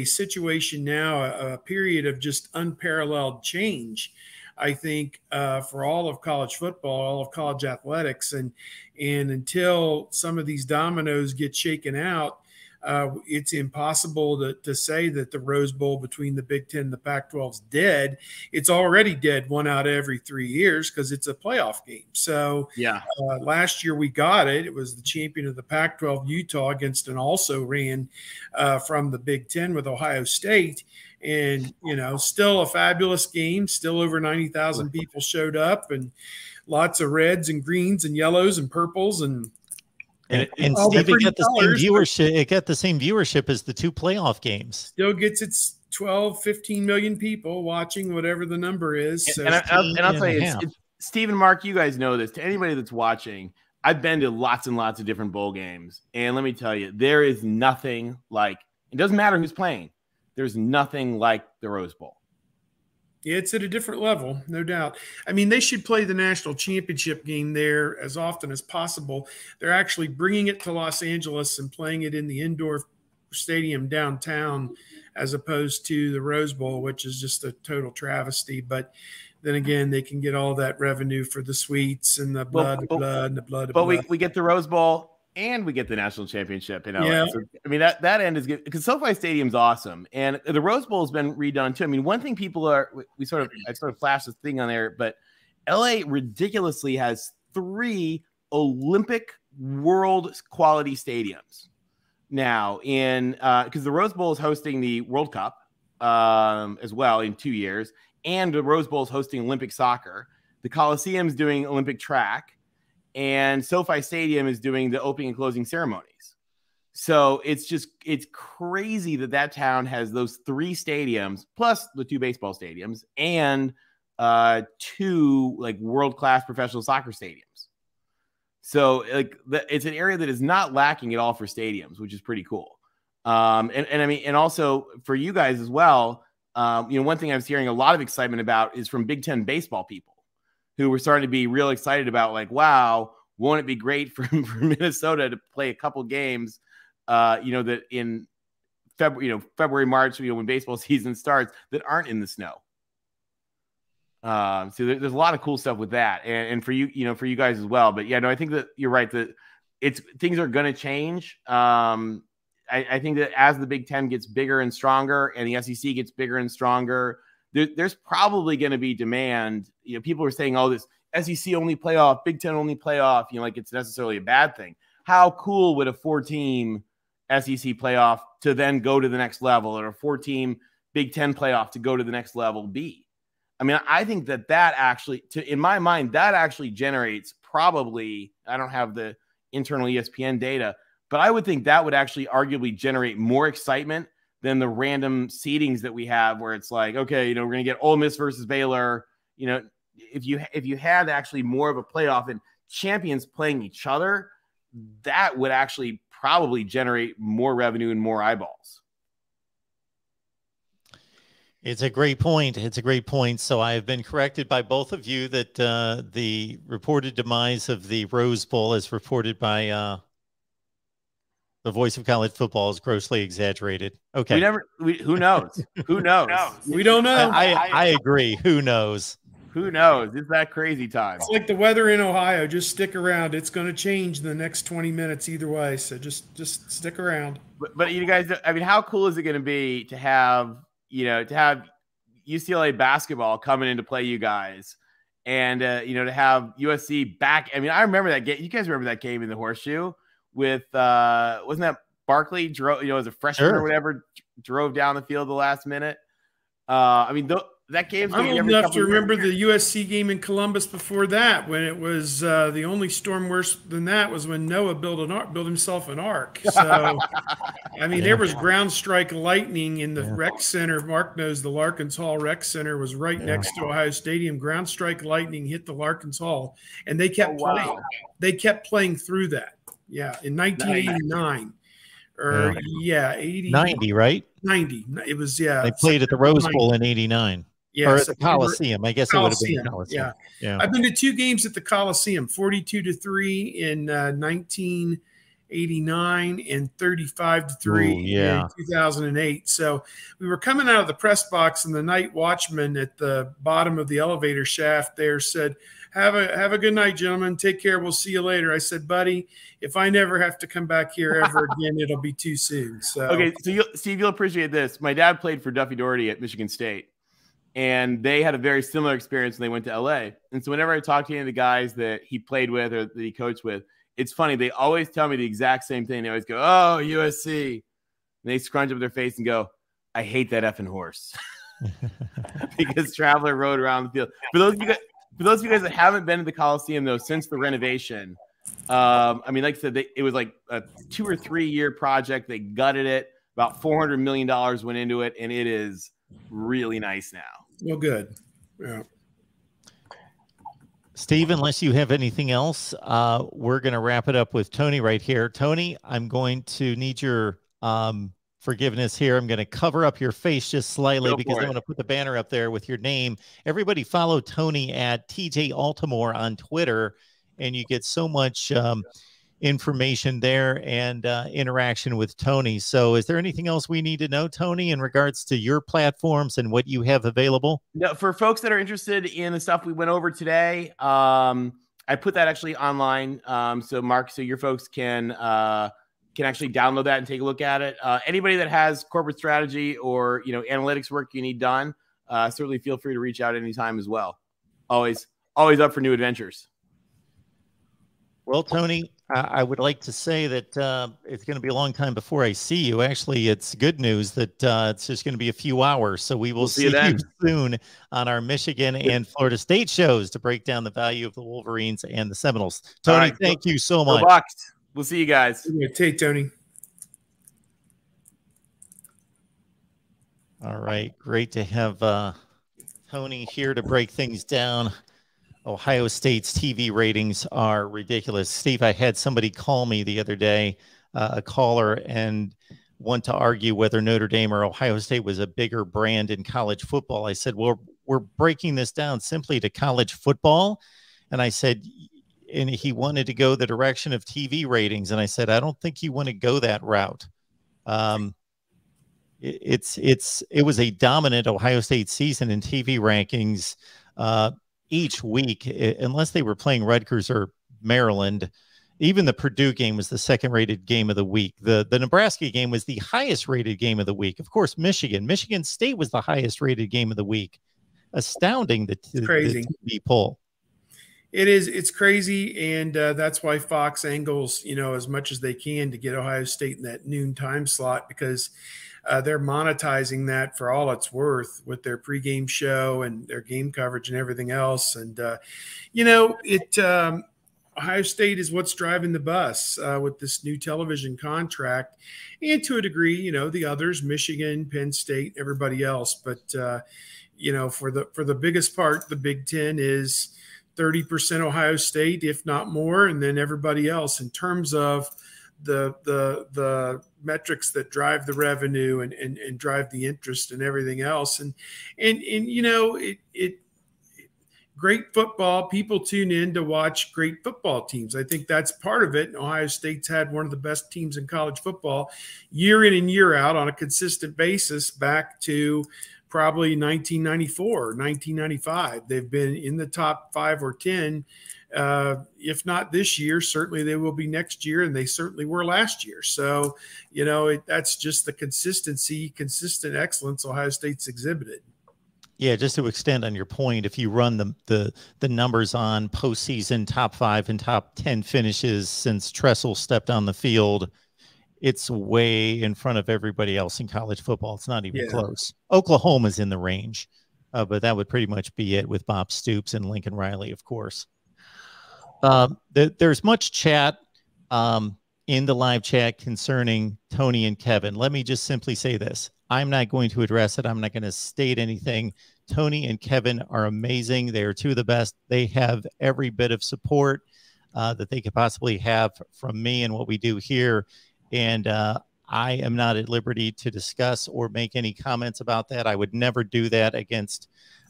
situation now, a period of just unparalleled change, I think, for all of college football, all of college athletics. And until some of these dominoes get shaken out, it's impossible to say that the Rose Bowl between the Big Ten and the Pac-12 is dead. It's already dead 1 out of every 3 years because it's a playoff game. So last year we got it. It was the champion of the Pac-12, Utah, against an also ran from the Big Ten with Ohio State. And, still a fabulous game. Still over 90,000 people showed up, and lots of reds and greens and yellows and purples. And Steve, it got the same viewership. It got the same viewership as the 2 playoff games. Still gets its 12, 15 million people watching, whatever the number is. So. And I'll tell you, Steve and Mark, you guys know this. To anybody that's watching, I've been to lots and lots of different bowl games. And let me tell you, there is nothing like, it doesn't matter who's playing. There's nothing like the Rose Bowl. It's at a different level, no doubt. I mean, they should play the national championship game there as often as possible. They're actually bringing it to Los Angeles and playing it in the indoor stadium downtown as opposed to the Rose Bowl, which is just a total travesty. But then again, they can get all that revenue for the suites and the blood, But we get the Rose Bowl and we get the national championship. Yeah. So, I mean, that end is good because SoFi Stadium's awesome, and the Rose Bowl has been redone too. I mean, one thing people are I sort of flashed this thing on there, but LA ridiculously has 3 Olympic world quality stadiums now in because the Rose Bowl is hosting the World Cup as well in 2 years, and the Rose Bowl is hosting Olympic soccer. The Coliseum's doing Olympic track. And SoFi Stadium is doing the opening and closing ceremonies. So it's crazy that town has those 3 stadiums, plus the 2 baseball stadiums, and 2 like world-class professional soccer stadiums. So it's an area that is not lacking at all for stadiums, which is pretty cool. And I mean, and also for you guys as well, one thing I was hearing a lot of excitement about is from Big Ten baseball people, who were starting to be real excited about, like, wow, won't it be great for Minnesota to play a couple games, that in February, March, when baseball season starts, that aren't in the snow. So there's a lot of cool stuff with that, and for you, for you guys as well. But yeah, no, I think that you're right that things are going to change. I think that as the Big Ten gets bigger and stronger, and the SEC gets bigger and stronger, there's probably going to be demand. People are saying, "Oh, this SEC only playoff, Big Ten only playoff," like it's necessarily a bad thing. How cool would a 4-team SEC playoff to then go to the next level, or a 4-team Big Ten playoff to go to the next level be? I mean, I think that actually, in my mind, that actually generates probably, I don't have the internal ESPN data, but I would think that would actually arguably generate more excitement than the random seedings that we have, where it's like, okay, we're going to get Ole Miss versus Baylor. If you had actually more of a playoff and champions playing each other, that would actually probably generate more revenue and more eyeballs. It's a great point. So I have been corrected by both of you that the reported demise of the Rose Bowl, as reported by the voice of college football, is grossly exaggerated. Okay. Who knows? Who knows? We don't know. I agree. Who knows? Who knows? It's that crazy time. It's like the weather in Ohio. Just stick around. It's going to change in the next 20 minutes either way. So just stick around. But you guys, I mean, how cool is it going to be to have UCLA basketball coming in to play you guys, and to have USC back? I mean, I remember that game. You guys remember that game in the Horseshoe with wasn't that Barkley drove, as a freshman or whatever, drove down the field the last minute. I mean, that game's I'm old enough to remember the USC game in Columbus before that, when it was the only storm worse than that was when Noah built himself an ark. So, I mean, there was ground strike lightning in the rec center. Mark knows the Larkins Hall Rec Center was right next to Ohio Stadium. Ground strike lightning hit the Larkins Hall, and they kept playing. They kept playing through that. Yeah, in 1989. Or 90, right? 90. It was, They played at the Rose Bowl in 89. Yeah, or at the Coliseum. I guess it would have been Coliseum. Yeah. I've been to 2 games at the Coliseum, 42-3 in 1989 and 35-3 in 2008. So we were coming out of the press box, and the night watchman at the bottom of the elevator shaft there said, have a good night, gentlemen. Take care. We'll see you later. I said, buddy, if I never have to come back here ever again, it'll be too soon. So okay, so Steve, you'll appreciate this. My dad played for Duffy Doherty at Michigan State, and they had a very similar experience when they went to LA. And so whenever I talk to any of the guys that he played with or that he coached with, it's funny. They always tell me the exact same thing. They always go, "Oh, USC." And they scrunch up their face and go, I hate that effing horse because Traveler rode around the field. For those of you guys that haven't been to the Coliseum though, since the renovation, I mean, like I said, it was like a 2 or 3 year project. They gutted it. About $400 million went into it, and it is really nice now. Well, good. Yeah. Steve, unless you have anything else, we're going to wrap it up with Tony right here. Tony, I'm going to need your forgiveness here. I'm going to cover up your face just slightly because I want to put the banner up there with your name. Everybody follow Tony at TJ Altimore on Twitter, and you get so much information there and interaction with Tony. So is there anything else we need to know, Tony, in regards to your platforms and what you have available? No, for folks that are interested in the stuff we went over today, I put that actually online. So Mark, so your folks can actually download that and take a look at it. Anybody that has corporate strategy or, analytics work you need done, certainly feel free to reach out anytime as well. Always up for new adventures. Well, Tony, I would like to say that it's going to be a long time before I see you. Actually, it's good news that it's just going to be a few hours. So we'll see you soon on our Michigan and Florida State shows to break down the value of the Wolverines and the Seminoles. Tony, thank you so much. We'll see you guys. Take Tony. All right. Great to have Tony here to break things down. Ohio State's TV ratings are ridiculous. Steve, I had somebody call me the other day, a caller, and want to argue whether Notre Dame or Ohio State was a bigger brand in college football. I said, well, we're breaking this down simply to college football. And I said, and he wanted to go the direction of TV ratings. And I said, I don't think you want to go that route. It was a dominant Ohio State season in TV rankings. Each week, unless they were playing Rutgers or Maryland, even the Purdue game was the second-rated game of the week. The Nebraska game was the highest-rated game of the week. Of course, Michigan State was the highest-rated game of the week. Astounding, the TV poll. It is. It's crazy, and that's why Fox angles, as much as they can to get Ohio State in that noon time slot, because they're monetizing that for all it's worth with their pregame show and their game coverage and everything else. And, Ohio State is what's driving the bus with this new television contract. And to a degree, the others, Michigan, Penn State, everybody else. But, for the biggest part, the Big Ten is 30% Ohio State, if not more, and then everybody else in terms of the metrics that drive the revenue and drive the interest and everything else. And great football, people tune in to watch great football teams. I think that's part of it. And Ohio State's had one of the best teams in college football year in and year out on a consistent basis back to probably 1994, 1995. They've been in the top 5 or 10. If not this year, certainly they will be next year, and they certainly were last year. So, that's just the consistent excellence Ohio State's exhibited. Yeah, just to extend on your point, if you run the numbers on postseason top 5 and top 10 finishes since Tressel stepped on the field, it's way in front of everybody else in college football. It's not even close. Oklahoma's in the range, but that would pretty much be it with Bob Stoops and Lincoln Riley, of course. There's much chat in the live chat concerning Tony and Kevin. Let me just simply say this. I'm not going to address it. I'm not going to state anything. Tony and Kevin are amazing. They are two of the best. They have every bit of support that they could possibly have from me and what we do here. And I am not at liberty to discuss or make any comments about that. I would never do that against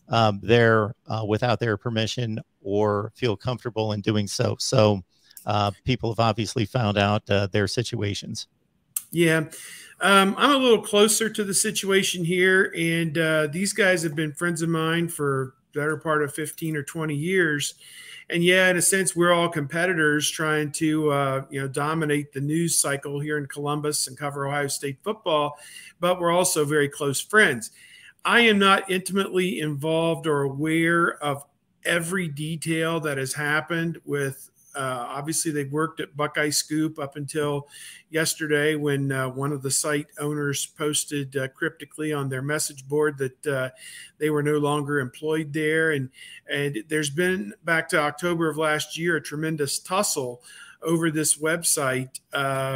without their permission or feel comfortable in doing so. So people have obviously found out their situations. Yeah. I'm a little closer to the situation here, and these guys have been friends of mine for the better part of 15 or 20 years. And yeah, in a sense, we're all competitors trying to, dominate the news cycle here in Columbus and cover Ohio State football, but we're also very close friends. I am not intimately involved or aware of every detail that has happened with Obviously, they worked at Buckeye Scoop up until yesterday when one of the site owners posted cryptically on their message board that they were no longer employed there. And there's been, back to October of last year, a tremendous tussle over this website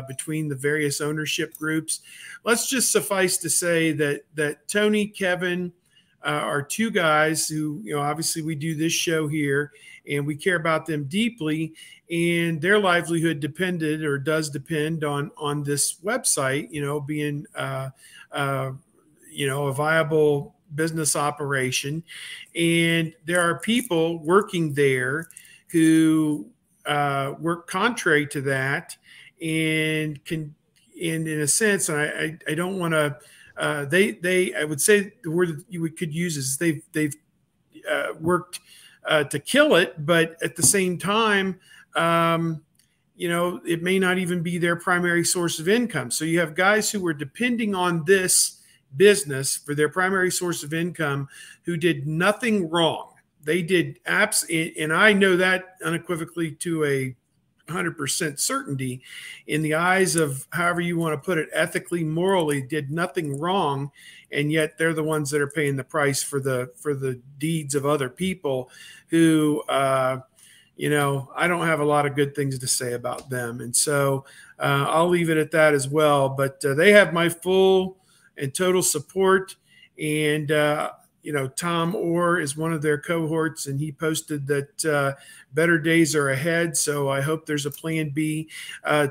between the various ownership groups. Let's just suffice to say that Tony, Kevin, are two guys who, obviously we do this show here and we care about them deeply, and their livelihood depended or does depend on this website, being, a viable business operation. And there are people working there who work contrary to that and in a sense, and I don't want to, I would say the word that we could use is they've worked to kill it, but at the same time, it may not even be their primary source of income. So you have guys who were depending on this business for their primary source of income who did nothing wrong. They did and I know that unequivocally to a 100% certainty, in the eyes of however you want to put it, ethically, morally, did nothing wrong, and yet they're the ones that are paying the price for the deeds of other people who, I don't have a lot of good things to say about them, and so I'll leave it at that as well. But they have my full and total support, and Tom Orr is one of their cohorts, and he posted that better days are ahead. So I hope there's a plan B.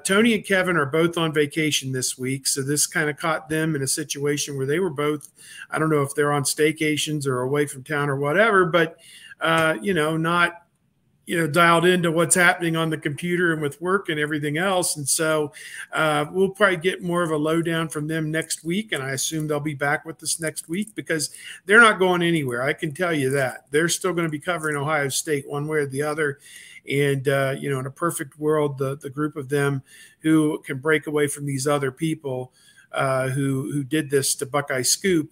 Tony and Kevin are both on vacation this week. So this kind of caught them in a situation where they were both, I don't know if they're on staycations or away from town or whatever, but, not, dialed into what's happening on the computer and with work and everything else. And so we'll probably get more of a lowdown from them next week. And I assume they'll be back with us next week because they're not going anywhere. I can tell you that. They're still going to be covering Ohio State one way or the other. And, in a perfect world, the group of them who can break away from these other people who did this to Buckeye Scoop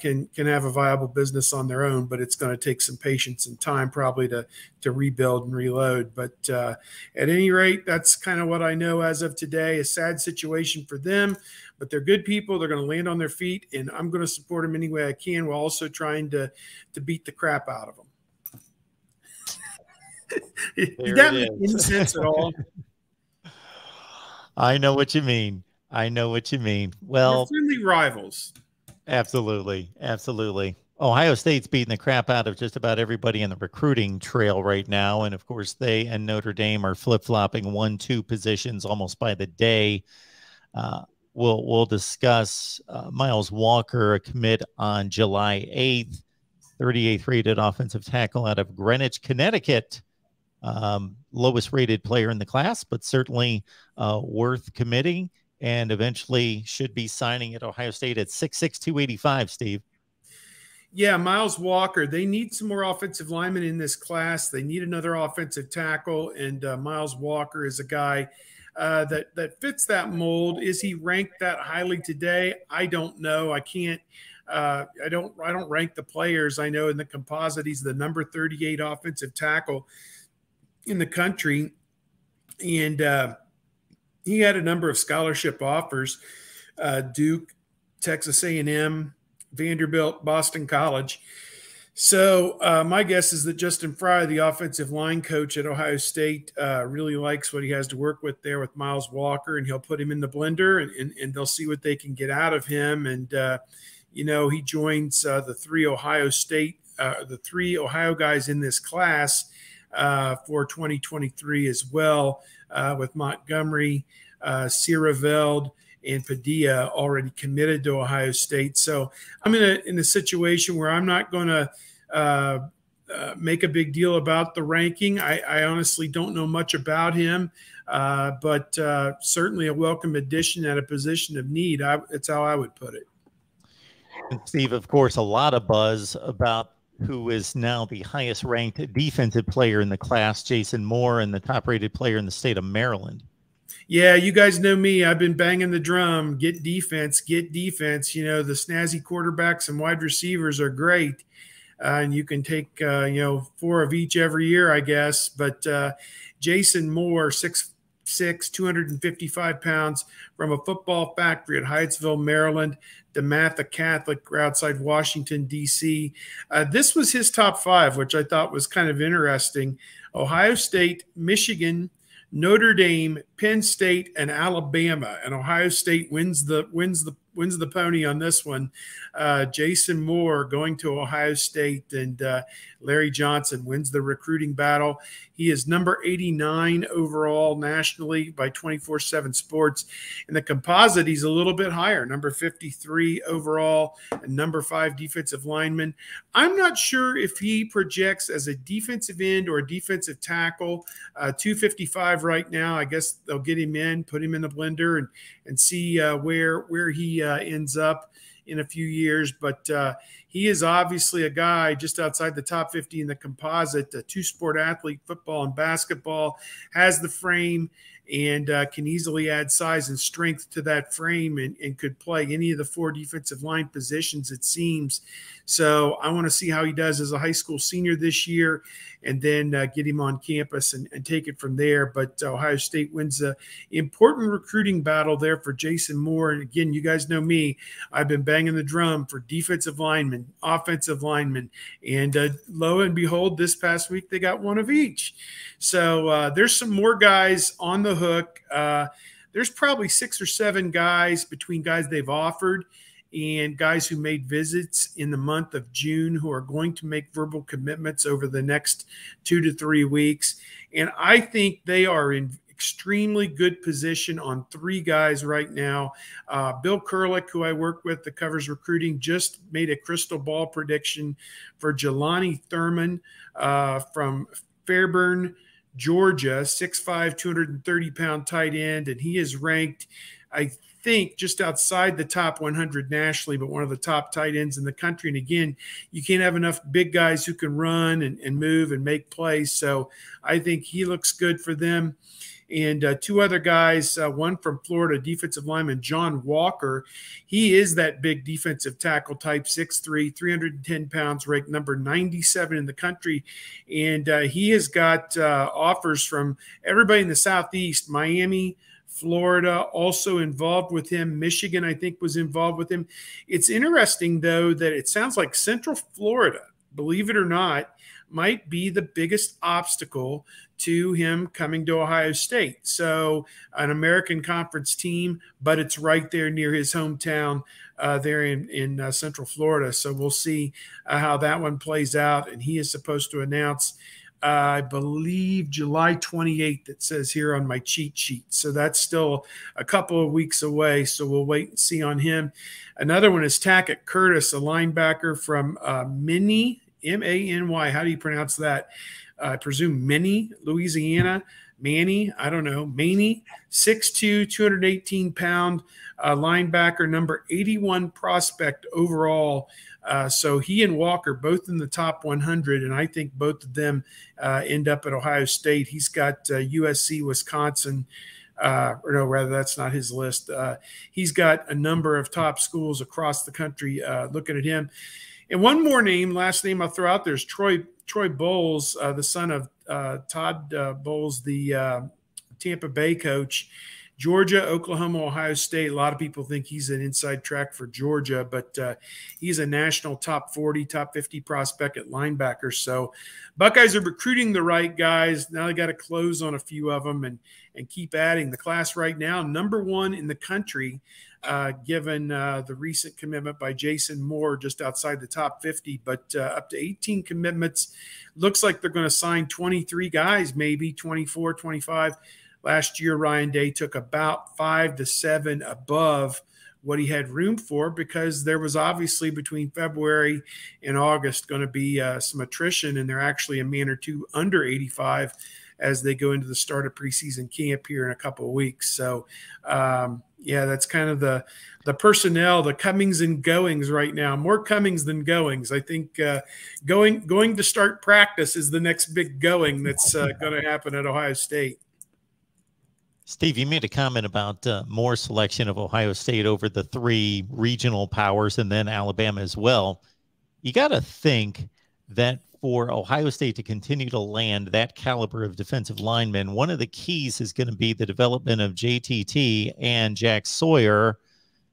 can have a viable business on their own, but it's going to take some patience and time probably to rebuild and reload. But at any rate, that's kind of what I know as of today. A sad situation for them, but they're good people. They're going to land on their feet, and I'm going to support them any way I can while also trying to beat the crap out of them. Did that make any sense at all? I know what you mean. Well, we're friendly rivals. Absolutely. Ohio State's beating the crap out of just about everybody in the recruiting trail right now. And of course, they and Notre Dame are flip-flopping 1-2 positions almost by the day. We'll discuss Miles Walker, a commit on July 8th, 38th rated offensive tackle out of Greenwich, Connecticut. Lowest rated player in the class, but certainly worth committing. And eventually should be signing at Ohio State at 6'6", 285, Steve. Yeah, Miles Walker. They need some more offensive linemen in this class. They need another offensive tackle, and Miles Walker is a guy that fits that mold. Is he ranked that highly today? I don't know. I can't. I don't rank the players. I know in the composite he's the number 38 offensive tackle in the country, and he had a number of scholarship offers, Duke, Texas A&M, Vanderbilt, Boston College. So my guess is that Justin Fry, the offensive line coach at Ohio State, really likes what he has to work with there with Miles Walker, and he'll put him in the blender, and they'll see what they can get out of him. And, he joins the three Ohio guys in this class for 2023 as well, with Montgomery, Sierraveld, and Padilla already committed to Ohio State. So I'm in a situation where I'm not going to make a big deal about the ranking. I honestly don't know much about him, but certainly a welcome addition at a position of need. It's how I would put it. And Steve, of course, a lot of buzz about who is now the highest ranked defensive player in the class, Jason Moore, and the top rated player in the state of Maryland. Yeah, you guys know me. I've been banging the drum. Get defense. The snazzy quarterbacks and wide receivers are great. and you can take, 4 of each every year, I guess. But Jason Moore, 6'6", 255 pounds, from a football factory at Hyattsville, Maryland, DeMatha Catholic outside Washington, D.C. This was his top 5, which I thought was kind of interesting. Ohio State, Michigan, Notre Dame, Penn State, and Alabama. And Ohio State wins the pony on this one. Jason Moore going to Ohio State, and Larry Johnson wins the recruiting battle. He is number 89 overall nationally by 24/7 Sports. In the composite, he's a little bit higher, number 53 overall and number 5 defensive lineman. I'm not sure if he projects as a defensive end or a defensive tackle. 255 right now. I guess they'll get him in, put him in the blender, and see where he ends up in a few years. But he is obviously a guy just outside the top 50 in the composite, a 2-sport athlete, football and basketball, has the frame, and can easily add size and strength to that frame, and could play any of the 4 defensive line positions, it seems. So I want to see how he does as a high school senior this year, and then get him on campus and take it from there. But Ohio State wins an important recruiting battle there for Jason Moore. And again, you guys know me. I've been banging the drum for defensive linemen, offensive linemen, and lo and behold, this past week they got 1 of each. So there's some more guys on the hook. There's probably 6 or 7 guys, between guys they've offered and guys who made visits in the month of June, who are going to make verbal commitments over the next 2 to 3 weeks. And I think they are in extremely good position on 3 guys right now. Bill Kurlick, who I work with, that covers recruiting, just made a crystal ball prediction for Jelani Thurman from Fairburn, Georgia, 6'5", 230-pound tight end, and he is ranked, I think, just outside the top 100 nationally, but one of the top tight ends in the country. And again, you can't have enough big guys who can run and move and make plays. So I think he looks good for them. And 2 other guys, one from Florida, defensive lineman John Walker. He is that big defensive tackle type, 6'3", 310 pounds, ranked number 97 in the country. And he has got offers from everybody in the Southeast, Miami, Florida, also involved with him. Michigan, I think, was involved with him. It's interesting, though, that it sounds like Central Florida, believe it or not, might be the biggest obstacle to him coming to Ohio State. So an American Conference team, but it's right there near his hometown there in Central Florida. So we'll see how that one plays out. And he is supposed to announce, I believe, July 28th, it says here on my cheat sheet. So that's still a couple of weeks away. So we'll wait and see on him. Another one is Tackett Curtis, a linebacker from Many, M-A-N-Y. How do you pronounce that? I presume Minnie, Louisiana. Manny, I don't know. Manny, 6'2", 218-pound linebacker, number 81 prospect overall. So he and Walker both in the top 100, and I think both of them end up at Ohio State. He's got USC, Wisconsin, or no, rather that's not his list. He's got a number of top schools across the country looking at him. And one more name, last name I'll throw out there is Troy Bowles, the son of Todd Bowles, the Tampa Bay coach. Georgia, Oklahoma, Ohio State. A lot of people think he's an inside track for Georgia, but he's a national top 40, top 50 prospect at linebacker. So Buckeyes are recruiting the right guys. Now they got to close on a few of them and keep adding. The class right now, #1 in the country, given the recent commitment by Jason Moore, just outside the top 50, but up to 18 commitments. Looks like they're going to sign 23 guys, maybe 24, 25. Last year, Ryan Day took about 5 to 7 above what he had room for, because there was obviously between February and August going to be some attrition, and they're actually a man or two under 85 as they go into the start of preseason camp here in a couple of weeks. So, yeah, that's kind of the personnel, the comings and goings right now. More comings than goings. I think going to start practice is the next big going that's going to happen at Ohio State. Steve, you made a comment about more selection of Ohio State over the 3 regional powers and then Alabama as well. You got to think that for Ohio State to continue to land that caliber of defensive linemen, one of the keys is going to be the development of JTT and Jack Sawyer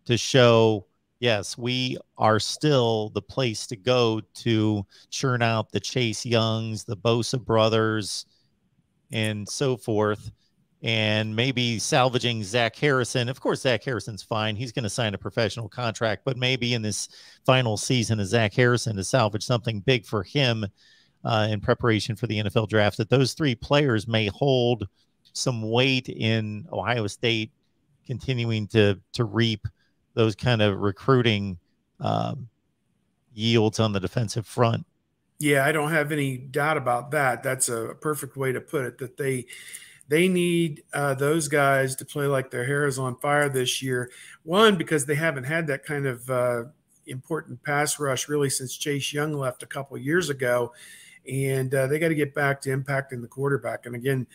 to show, yes, we are still the place to go to churn out the Chase Youngs, the Bosa brothers, and so forth. And maybe salvaging Zach Harrison. Of course, Zach Harrison's fine. He's going to sign a professional contract, but maybe in this final season of Zach Harrison to salvage something big for him in preparation for the NFL draft, that those three players may hold some weight in Ohio State continuing to reap those kind of recruiting yields on the defensive front. Yeah, I don't have any doubt about that. That's a perfect way to put it, that they need those guys to play like their hair is on fire this year. One, because they haven't had that kind of important pass rush really since Chase Young left a couple of years ago. And they got to get back to impacting the quarterback. And again,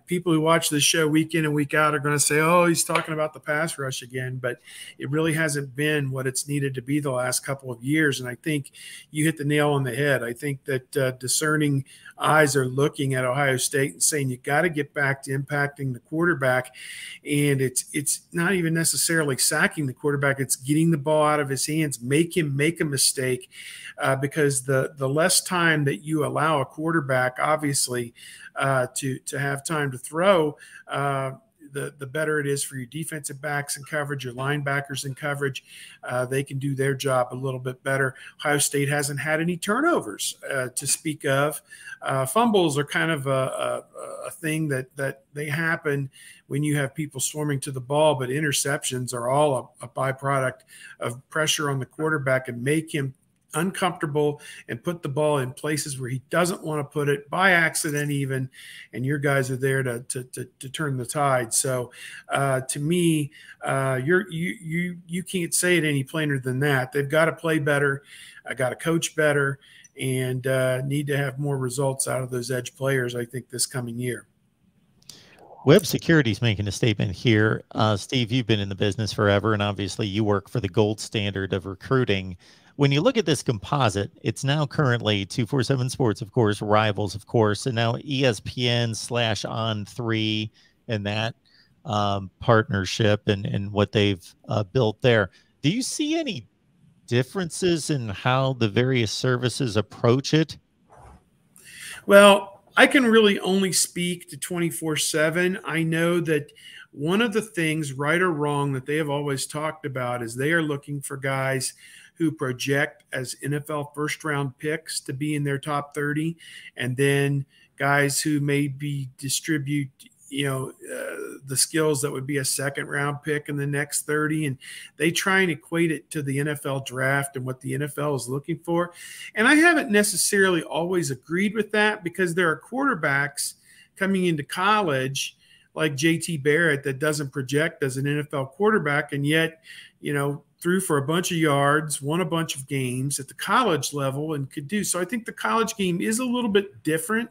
people who watch this show week in and week out are going to say, oh, he's talking about the pass rush again. But it really hasn't been what it's needed to be the last couple of years. And I think you hit the nail on the head. I think that discerning eyes are looking at Ohio State and saying, you got to get back to impacting the quarterback. And it's not even necessarily sacking the quarterback. It's getting the ball out of his hands, make him make a mistake. Because the less time that you allow a quarterback, obviously, to have time to throw, the better it is for your defensive backs in coverage, your linebackers in coverage. They can do their job a little bit better. Ohio State hasn't had any turnovers to speak of. Fumbles are kind of a thing that they happen when you have people swarming to the ball, but interceptions are all a byproduct of pressure on the quarterback and make him uncomfortable and put the ball in places where he doesn't want to put it by accident even, and your guys are there to turn the tide. So to me, you can't say it any plainer than that. They've got to play better, got to coach better, and need to have more results out of those edge players, I think, this coming year. Web Security's making a statement here. Steve, you've been in the business forever, and obviously you work for the gold standard of recruiting. When you look at this composite, it's now currently 247 Sports, of course, Rivals, of course, and now ESPN/On3 and that partnership and what they've built there. Do you see any differences in how the various services approach it? Well, I can really only speak to 24/7. I know that one of the things, right or wrong, that they have always talked about is they are looking for guys who project as NFL first-round picks to be in their top 30, and then guys who maybe distribute, the skills that would be a second-round pick in the next 30, and they try and equate it to the NFL draft and what the NFL is looking for. And I haven't necessarily always agreed with that, because there are quarterbacks coming into college like JT Barrett that doesn't project as an NFL quarterback, and yet, threw for a bunch of yards, won a bunch of games at the college level and could do. So I think the college game is a little bit different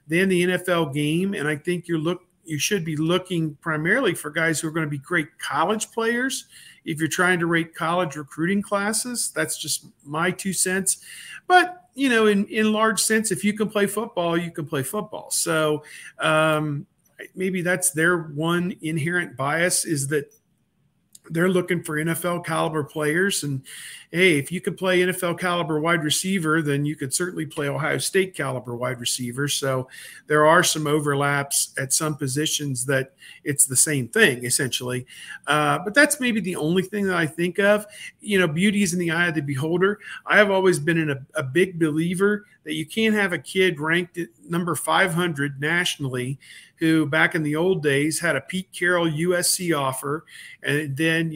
than the NFL game. And I think you should be looking primarily for guys who are going to be great college players. If you're trying to rate college recruiting classes, that's just my 2 cents. But, in large sense, if you can play football, you can play football. So maybe that's their one inherent bias, is that they're looking for NFL caliber players. And hey, if you could play NFL caliber wide receiver, then you could certainly play Ohio State caliber wide receiver. So there are some overlaps at some positions that it's the same thing essentially. But that's maybe the only thing that I think of. Beauty is in the eye of the beholder. I have always been a big believer that you can't have a kid ranked at number 500 nationally who back in the old days had a Pete Carroll USC offer, and then,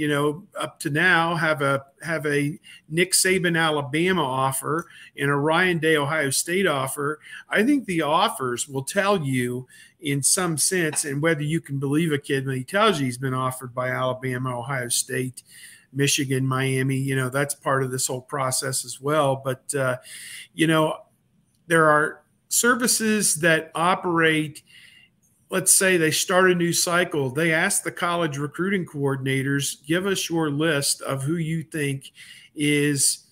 up to now have a Nick Saban Alabama offer and a Ryan Day Ohio State offer. I think the offers will tell you in some sense, and whether you can believe a kid when he tells you he's been offered by Alabama, Ohio State, Michigan, Miami, that's part of this whole process as well. But, there are services that operate. Let's say they start a new cycle. They ask the college recruiting coordinators, give us your list of who you think is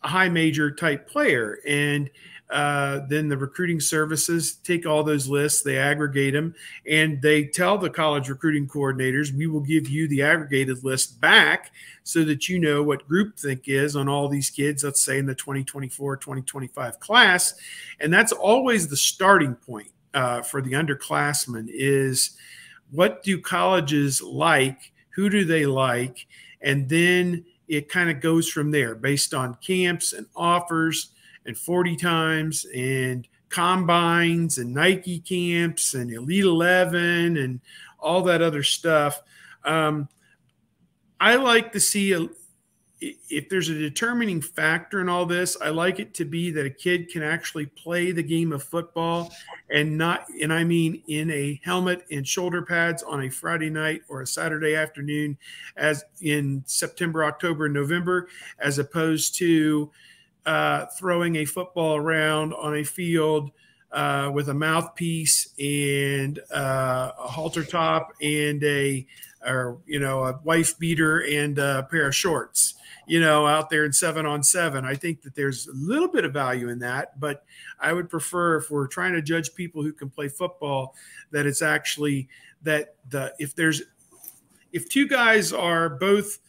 a high major type player. And then the recruiting services take all those lists, they aggregate them, and they tell the college recruiting coordinators, we will give you the aggregated list back so that you know what groupthink is on all these kids, let's say in the 2024-2025 class. And that's always the starting point for the underclassmen is what do colleges like? Who do they like? And then it kind of goes from there based on camps and offers and 40 times and combines and Nike camps and Elite 11 and all that other stuff. I like to see if there's a determining factor in all this, I like it to be that a kid can actually play the game of football and I mean in a helmet and shoulder pads on a Friday night or a Saturday afternoon as in September, October, and November, as opposed to throwing a football around on a field with a mouthpiece and a halter top and a wife beater and a pair of shorts, out there in 7-on-7. I think that there's a little bit of value in that, but I would prefer, if we're trying to judge people who can play football, that it's actually that if two guys are both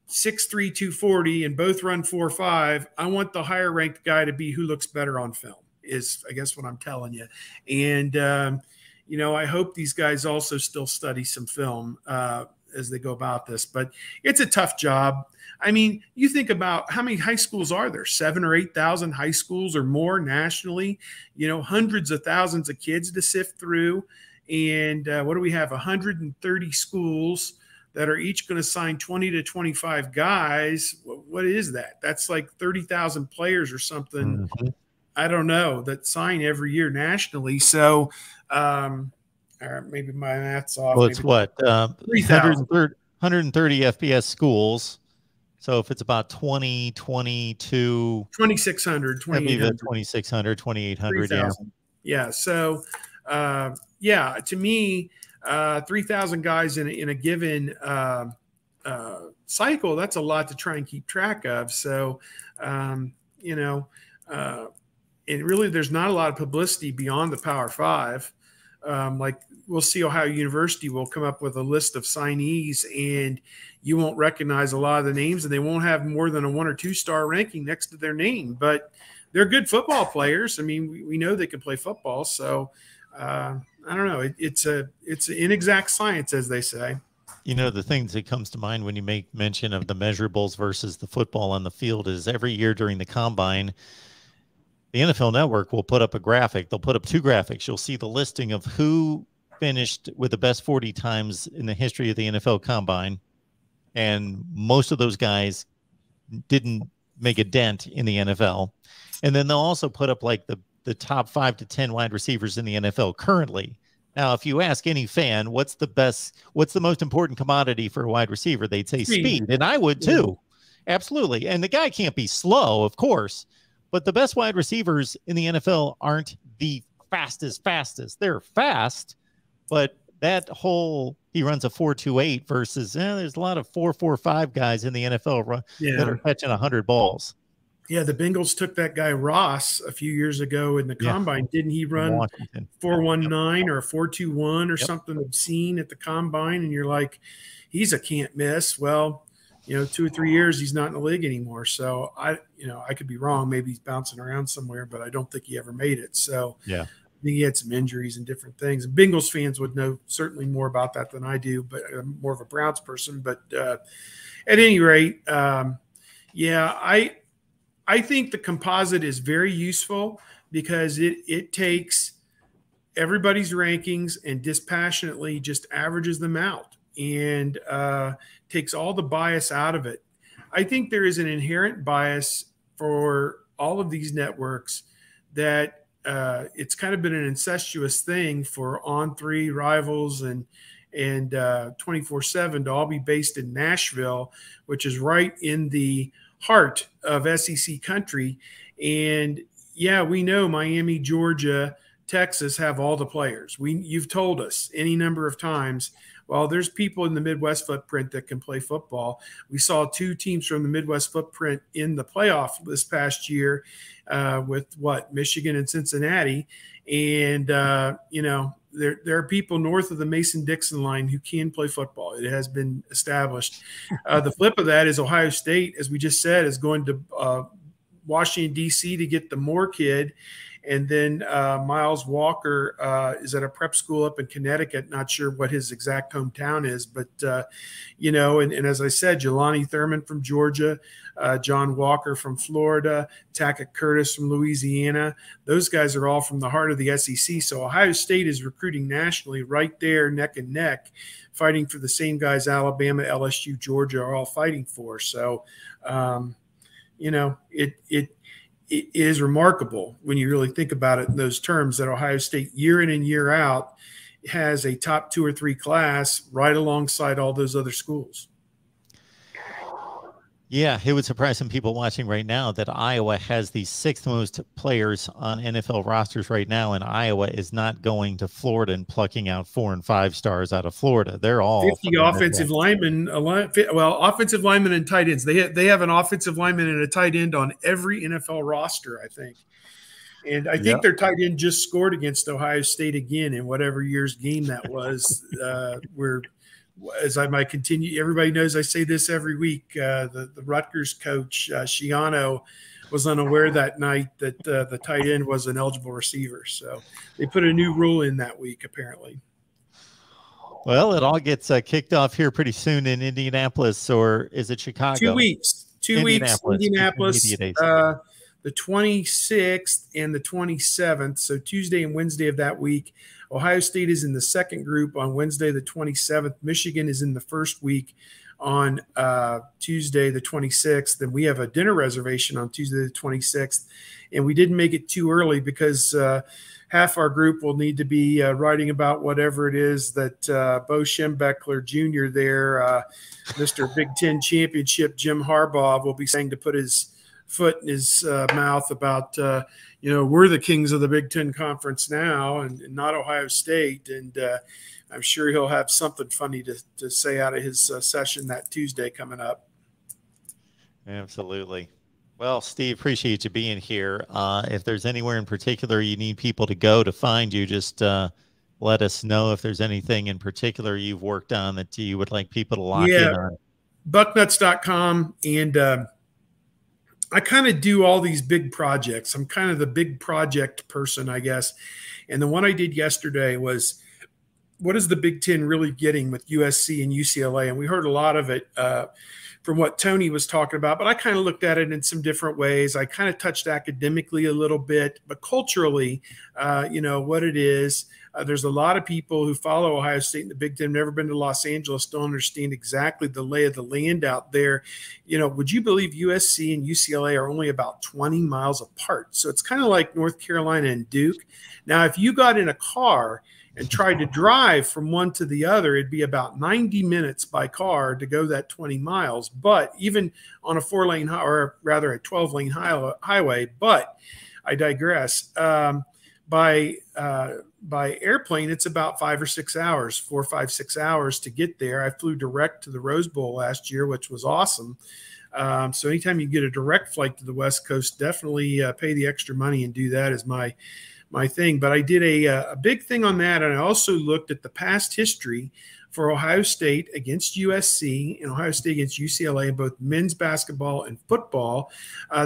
6'3", 240 and both run 4.5, I want the higher ranked guy to be who looks better on film, is I guess what I'm telling you. And, I hope these guys also still study some film as they go about this, but it's a tough job. I mean, you think about how many high schools are there, 7,000 or 8,000 high schools or more nationally, hundreds of thousands of kids to sift through. And what do we have? 130 schools that are each going to sign 20 to 25 guys. What is that? That's like 30,000 players or something. Mm-hmm. I don't know, that sign every year nationally. So or maybe my math's off. Well, it's what? 130 FBS schools. So if it's about 20, 22. 2,600, 2,800. 2,600, 2,800. Yeah. Yeah. So, to me, 3,000 guys in a given cycle, that's a lot to try and keep track of. So, and really there's not a lot of publicity beyond the Power Five. Like we'll see Ohio University will come up with a list of signees and you won't recognize a lot of the names and they won't have more than a 1 or 2 star ranking next to their name, but they're good football players. I mean, we know they can play football. So, I don't know. It's an inexact science, as they say. The things that comes to mind when you make mention of the measurables versus the football on the field is every year during the combine, the NFL Network will put up a graphic. They'll put up 2 graphics. You'll see the listing of who finished with the best 40 times in the history of the NFL Combine. And most of those guys didn't make a dent in the NFL. And then they'll also put up like the top 5 to 10 wide receivers in the NFL currently. Now, if you ask any fan, what's the most important commodity for a wide receiver? They'd say speed. And I would too. Absolutely. And the guy can't be slow, of course. But the best wide receivers in the NFL aren't the fastest. They're fast, but that whole he runs a 4.28 versus there's a lot of 4.45 guys in the NFL that are catching 100 balls. Yeah, the Bengals took that guy Ross a few years ago in the combine. Didn't he run 4.19 or 4.21 or something obscene at the combine? And you're like, he's a can't miss. Well, 2 or 3 years, he's not in the league anymore. So I could be wrong. Maybe he's bouncing around somewhere, but I don't think he ever made it. So yeah, I think he had some injuries and different things. And Bengals fans would know certainly more about that than I do, but I'm more of a Browns person. But at any rate, I think the composite is very useful because it takes everybody's rankings and dispassionately just averages them out and takes all the bias out of it. I think there is an inherent bias for all of these networks that it's kind of been an incestuous thing for On3 rivals and 24/7 to all be based in Nashville, which is right in the heart of SEC country. And yeah, we know Miami, Georgia, Texas have all the players? You've told us any number of times. Well, there's people in the Midwest footprint that can play football. We saw 2 teams from the Midwest footprint in the playoff this past year with Michigan and Cincinnati. And, there are people north of the Mason-Dixon line who can play football. It has been established. The flip of that is Ohio State, as we just said, is going to Washington, D.C. to get the Moore kid. And then Miles Walker is at a prep school up in Connecticut. Not sure what his exact hometown is, but, and as I said, Jelani Thurman from Georgia, John Walker from Florida, Tackett Curtis from Louisiana. Those guys are all from the heart of the SEC. So Ohio State is recruiting nationally right there, neck and neck, fighting for the same guys Alabama, LSU, Georgia are all fighting for. So, it is remarkable when you really think about it in those terms that Ohio State year in and year out has a top 2 or 3 class right alongside all those other schools. Yeah, it would surprise some people watching right now that Iowa has the 6th most players on NFL rosters right now, and Iowa is not going to Florida and plucking out 4 and 5 stars out of Florida. They're all 50 offensive linemen, offensive linemen and tight ends. They have an offensive lineman and a tight end on every NFL roster, I think. And I think their tight end just scored against Ohio State again in whatever year's game that was, where – as I might continue, everybody knows I say this every week. The Rutgers coach, Schiano, was unaware that night that the tight end was an eligible receiver. So they put a new rule in that week, apparently. Well, it all gets kicked off here pretty soon in Indianapolis, or is it Chicago? 2 weeks. 2 weeks, Indianapolis. The 26th and the 27th, so Tuesday and Wednesday of that week. Ohio State is in the second group on Wednesday the 27th. Michigan is in the first week on Tuesday the 26th. And we have a dinner reservation on Tuesday the 26th. And we didn't make it too early because half our group will need to be writing about whatever it is that Bo Schembechler Jr. there, Mr. Big Ten Championship, Jim Harbaugh, will be saying to put his foot in his mouth about, we're the kings of the Big Ten Conference now and not Ohio State. And I'm sure he'll have something funny to say out of his session that Tuesday coming up. Absolutely. Well, Steve, appreciate you being here. If there's anywhere in particular you need people to go to find you, just let us know if there's anything in particular you've worked on that you would like people to lock in on. Bucknuts.com. And I kind of do all these big projects. I'm kind of the big project person, I guess. And the one I did yesterday was, what is the Big Ten really getting with USC and UCLA? And we heard a lot of it from what Tony was talking about, but I kind of looked at it in some different ways. I kind of touched academically a little bit, but culturally, what it is. There's a lot of people who follow Ohio State and the Big Ten, never been to Los Angeles, don't understand exactly the lay of the land out there. Would you believe USC and UCLA are only about 20 miles apart? So it's kind of like North Carolina and Duke. Now, if you got in a car and tried to drive from one to the other, it'd be about 90 minutes by car to go that 20 miles. But even on a 4-lane, or rather a 12-lane highway, but I digress. By airplane, it's about 5 or 6 hours, 4, 5, 6 hours to get there. I flew direct to the Rose Bowl last year, which was awesome. So anytime you get a direct flight to the West Coast, definitely pay the extra money and do that as my thing. But I did a big thing on that, and I also looked at the past history for Ohio State against USC and Ohio State against UCLA in both men's basketball and football.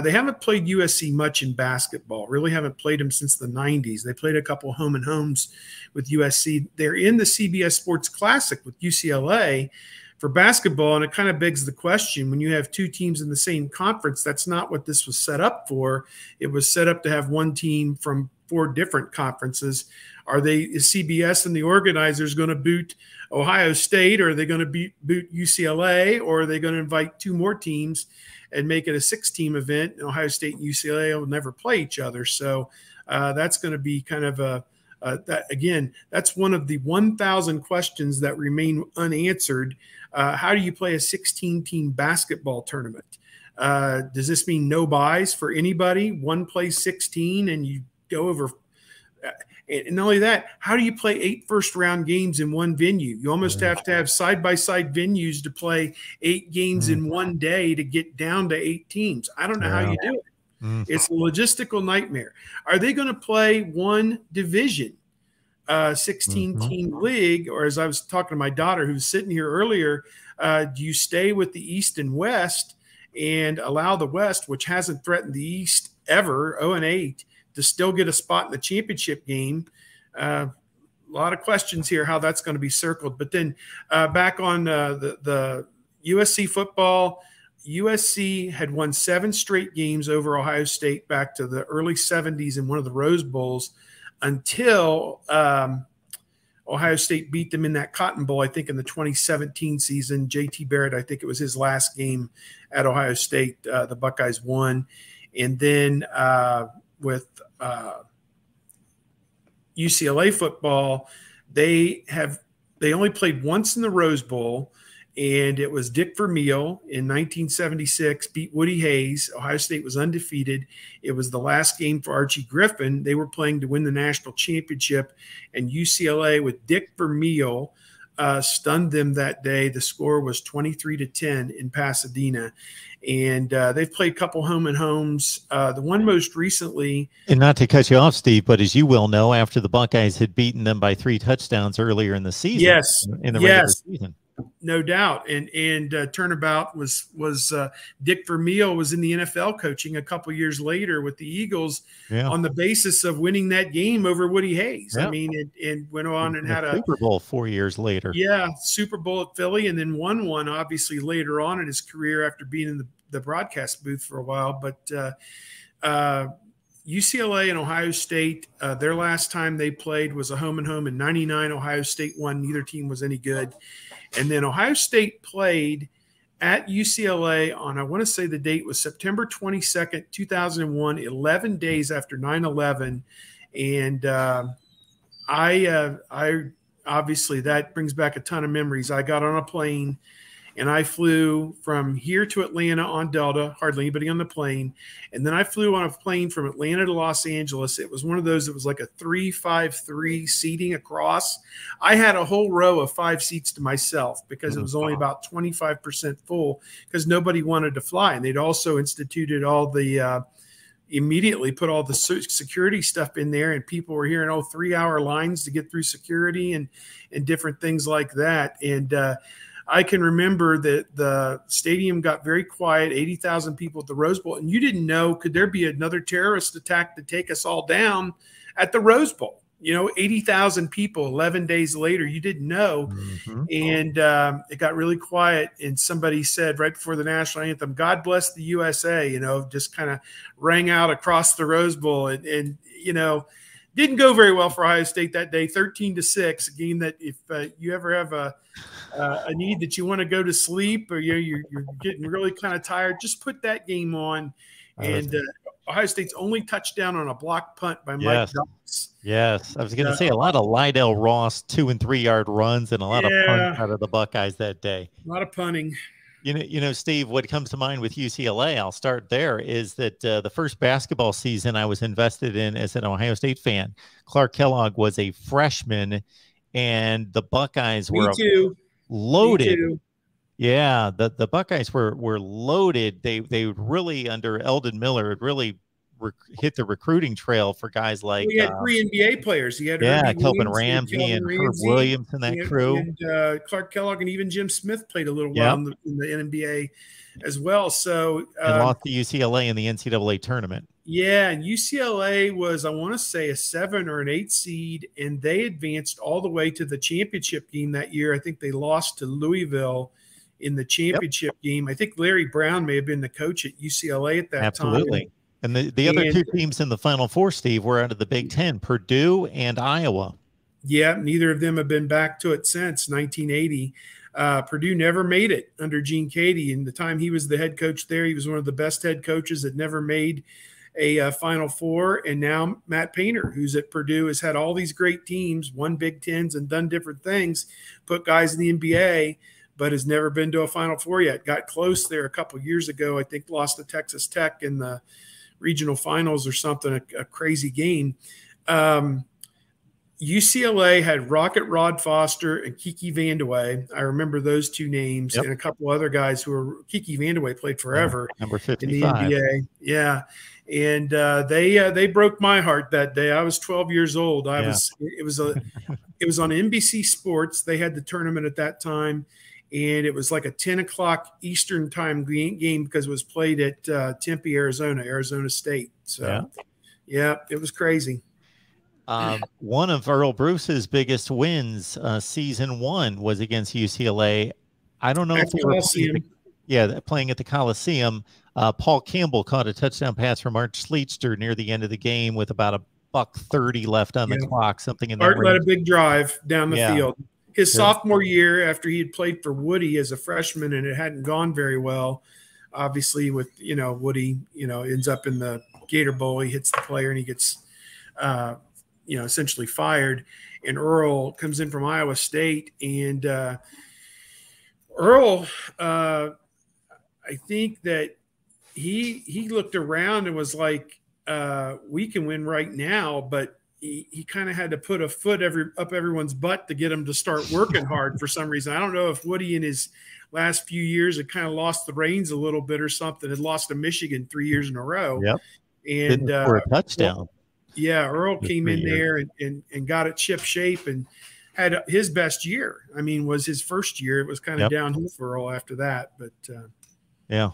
They haven't played USC much in basketball, really haven't played them since the 90s. They played a couple home and homes with USC. They're in the CBS Sports Classic with UCLA for basketball, and it kind of begs the question, when you have 2 teams in the same conference, that's not what this was set up for. It was set up to have one team from 4 different conferences. Is CBS and the organizers going to boot Ohio State, or are they going to boot UCLA, or are they going to invite 2 more teams and make it a 6-team event? And Ohio State and UCLA will never play each other. So that's going to be kind of that's one of the 1,000 questions that remain unanswered. How do you play a 16-team basketball tournament? Does this mean no buys for anybody? One plays 16 and you go over. And not only that, how do you play 8 first-round games in one venue? You almost have to have side-by-side venues to play 8 games in one day to get down to 8 teams. I don't know how you do it. It's a logistical nightmare. Are they going to play one division, 16-team league? Or as I was talking to my daughter who was sitting here earlier, do you stay with the East and West and allow the West, which hasn't threatened the East ever, 0-8, to still get a spot in the championship game? A lot of questions here how that's going to be circled. But then back on the USC football, USC had won 7 straight games over Ohio State back to the early 70s in one of the Rose Bowls until Ohio State beat them in that Cotton Bowl, I think, in the 2017 season. J.T. Barrett, I think it was his last game at Ohio State. The Buckeyes won. And then with UCLA football, they only played once in the Rose Bowl, and it was Dick Vermeil in 1976 beat Woody Hayes. Ohio State was undefeated. It was the last game for Archie Griffin. They were playing to win the national championship, and UCLA with Dick Vermeil stunned them that day. The score was 23-10 in Pasadena. And they've played a couple home and homes. The one most recently. And not to cut you off, Steve, but as you well know, after the Buckeyes had beaten them by 3 touchdowns earlier in the season. Yes. In the regular season. No doubt. And turnabout was Dick Vermeil was in the NFL coaching a couple years later with the Eagles on the basis of winning that game over Woody Hayes. I mean, and went on and had a Super Bowl 4 years later. Yeah, Super Bowl at Philly, and then won one obviously later on in his career after being in the broadcast booth for a while. But UCLA and Ohio State, their last time they played was a home and home in '99. Ohio State won. Neither team was any good. And then Ohio State played at UCLA on, I want to say the date was September 22nd, 2001, 11 days after 9/11. And I obviously that brings back a ton of memories. I got on a plane and I flew from here to Atlanta on Delta, hardly anybody on the plane. And then I flew on a plane from Atlanta to Los Angeles. It was one of those that was like a 3-5-3 seating across. I had a whole row of 5 seats to myself because it was only about 25% full because nobody wanted to fly. And they'd also instituted all the immediately put all the security stuff in there, and people were hearing 3-hour lines to get through security and different things like that. And I can remember that the stadium got very quiet, 80,000 people at the Rose Bowl, and you didn't know, could there be another terrorist attack to take us all down at the Rose Bowl? 80,000 people 11 days later, you didn't know. And it got really quiet. And somebody said right before the national anthem, "God bless the USA," just kind of rang out across the Rose Bowl. And didn't go very well for Ohio State that day, 13-6, a game that if you ever have a need that you want to go to sleep or you're getting really kind of tired, just put that game on. And Ohio State's only touchdown on a block punt by Mike Dawes. Yes, I was going to say a lot of Lydell Ross 2- and 3-yard runs and a lot of punts out of the Buckeyes that day. A lot of punting. Steve, what comes to mind with UCLA, I'll start there, is that the first basketball season I was invested in as an Ohio State fan, Clark Kellogg was a freshman, and the Buckeyes were loaded. Yeah, the Buckeyes were loaded. They really, under Eldon Miller, had really hit the recruiting trail for guys like he had 3 NBA players. He had Kelvin Ramsey and Herb Williams and that crew, and Clark Kellogg, and even Jim Smith played a little while in the NBA as well. So and lost to UCLA in the NCAA tournament. Yeah, and UCLA was, I want to say, a 7 or an 8 seed, and they advanced all the way to the championship game that year. I think they lost to Louisville in the championship game. I think Larry Brown may have been the coach at UCLA at that time. Absolutely. And the other 2 teams in the Final Four, Steve, were out of the Big Ten, Purdue and Iowa. Yeah, neither of them have been back to it since 1980. Purdue never made it under Gene Cady. In the time he was the head coach there, he was one of the best head coaches that never made a Final Four. And now Matt Painter, who's at Purdue, has had all these great teams, won Big Tens and done different things, put guys in the NBA, but has never been to a Final Four yet. Got close there a couple of years ago. I think lost to Texas Tech in the regional finals or something, a crazy game. UCLA had Rocket Rod Foster and Kiki Vandeweghe. I remember those two names, and a couple other guys who were. Kiki Vandeweghe played forever, number 55 in the NBA. Yeah, and they broke my heart that day. I was 12 years old. It was on NBC Sports. They had the tournament at that time, and it was like a 10 o'clock Eastern time game because it was played at Tempe, Arizona State. So yeah, it was crazy. One of Earl Bruce's biggest wins, season 1, was against UCLA. I don't know if they were playing at the Coliseum. Paul Campbell caught a touchdown pass from Art Schlechter near the end of the game with about $1:30 left on the clock, something in that range. Art led a big drive down the field. His sophomore year, after he had played for Woody as a freshman, and it hadn't gone very well, obviously with, Woody, ends up in the Gator Bowl. He hits the player and he gets essentially fired, and Earl comes in from Iowa State, and Earl, I think that he looked around and was like, we can win right now, but he kind of had to put a foot up everyone's butt to get him to start working hard for some reason. I don't know if Woody in his last few years had kind of lost the reins a little bit or something, had lost to Michigan 3 years in a row. Yep. And for a touchdown. Earl came in there and got it ship shape and had his best year. I mean, was his first year. It was kind of downhill for Earl after that. But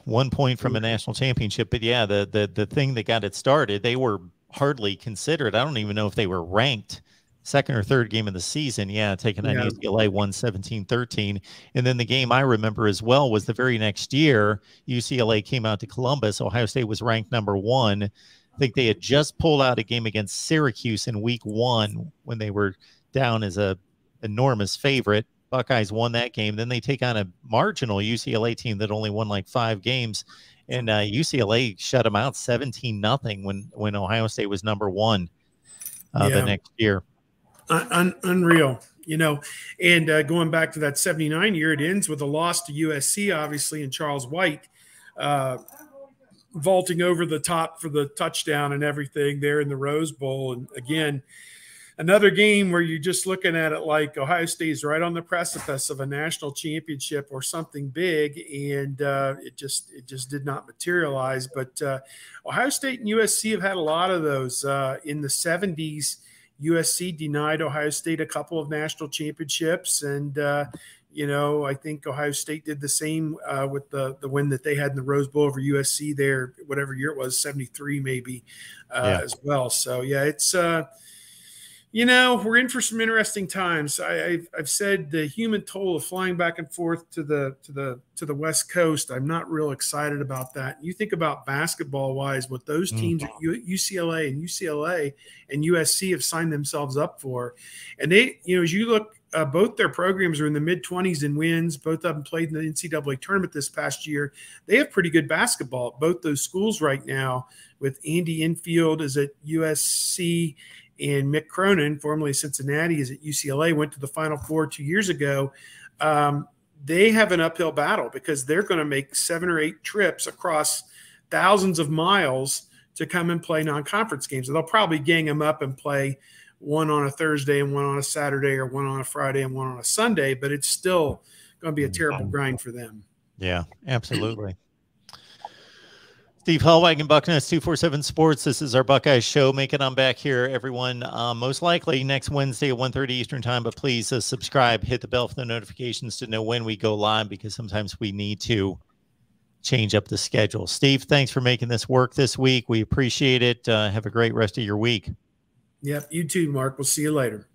1 point from a national championship. But the thing that got it started, they were hardly considered. I don't even know if they were ranked second or third game of the season. Taking on UCLA, won 17-13. And then the game I remember as well was the very next year, UCLA came out to Columbus. Ohio State was ranked number 1. I think they had just pulled out a game against Syracuse in week 1 when they were down as a enormous favorite. Buckeyes won that game. Then they take on a marginal UCLA team that only won like 5 games. And UCLA shut them out 17-0 when Ohio State was number 1 the next year. Unreal, and going back to that 79 year, it ends with a loss to USC, obviously, and Charles White vaulting over the top for the touchdown and everything there in the Rose Bowl. And again, another game where you're just looking at it like Ohio State is right on the precipice of a national championship or something big, and it just did not materialize. But Ohio State and USC have had a lot of those. In the 70s, USC denied Ohio State a couple of national championships, and I think Ohio State did the same with the win that they had in the Rose Bowl over USC there, whatever year it was, 73 maybe, as well. So it's we're in for some interesting times. I've said the human toll of flying back and forth to the West Coast, I'm not real excited about that. You think about basketball wise, what those teams at UCLA and USC have signed themselves up for, and they, as you look, both their programs are in the mid-20s in wins. Both of them played in the NCAA tournament this past year. They have pretty good basketball at both those schools right now, with Andy Enfield is at USC and Mick Cronin, formerly Cincinnati, is at UCLA, went to the Final Four 2 years ago. They have an uphill battle because they're going to make 7 or 8 trips across thousands of miles to come and play non-conference games. So they'll probably gang them up and play one on a Thursday and one on a Saturday, or one on a Friday and one on a Sunday, but it's still going to be a terrible grind for them. Yeah, absolutely. Steve Hellwagon, Bucknuts 247 Sports. This is our Buckeyes show. Make it on back here, everyone. Most likely next Wednesday at 1:30 Eastern time, but please subscribe, hit the bell for the notifications to know when we go live, because sometimes we need to change up the schedule. Steve, thanks for making this work this week. We appreciate it. Have a great rest of your week. Yep, you too, Mark. We'll see you later.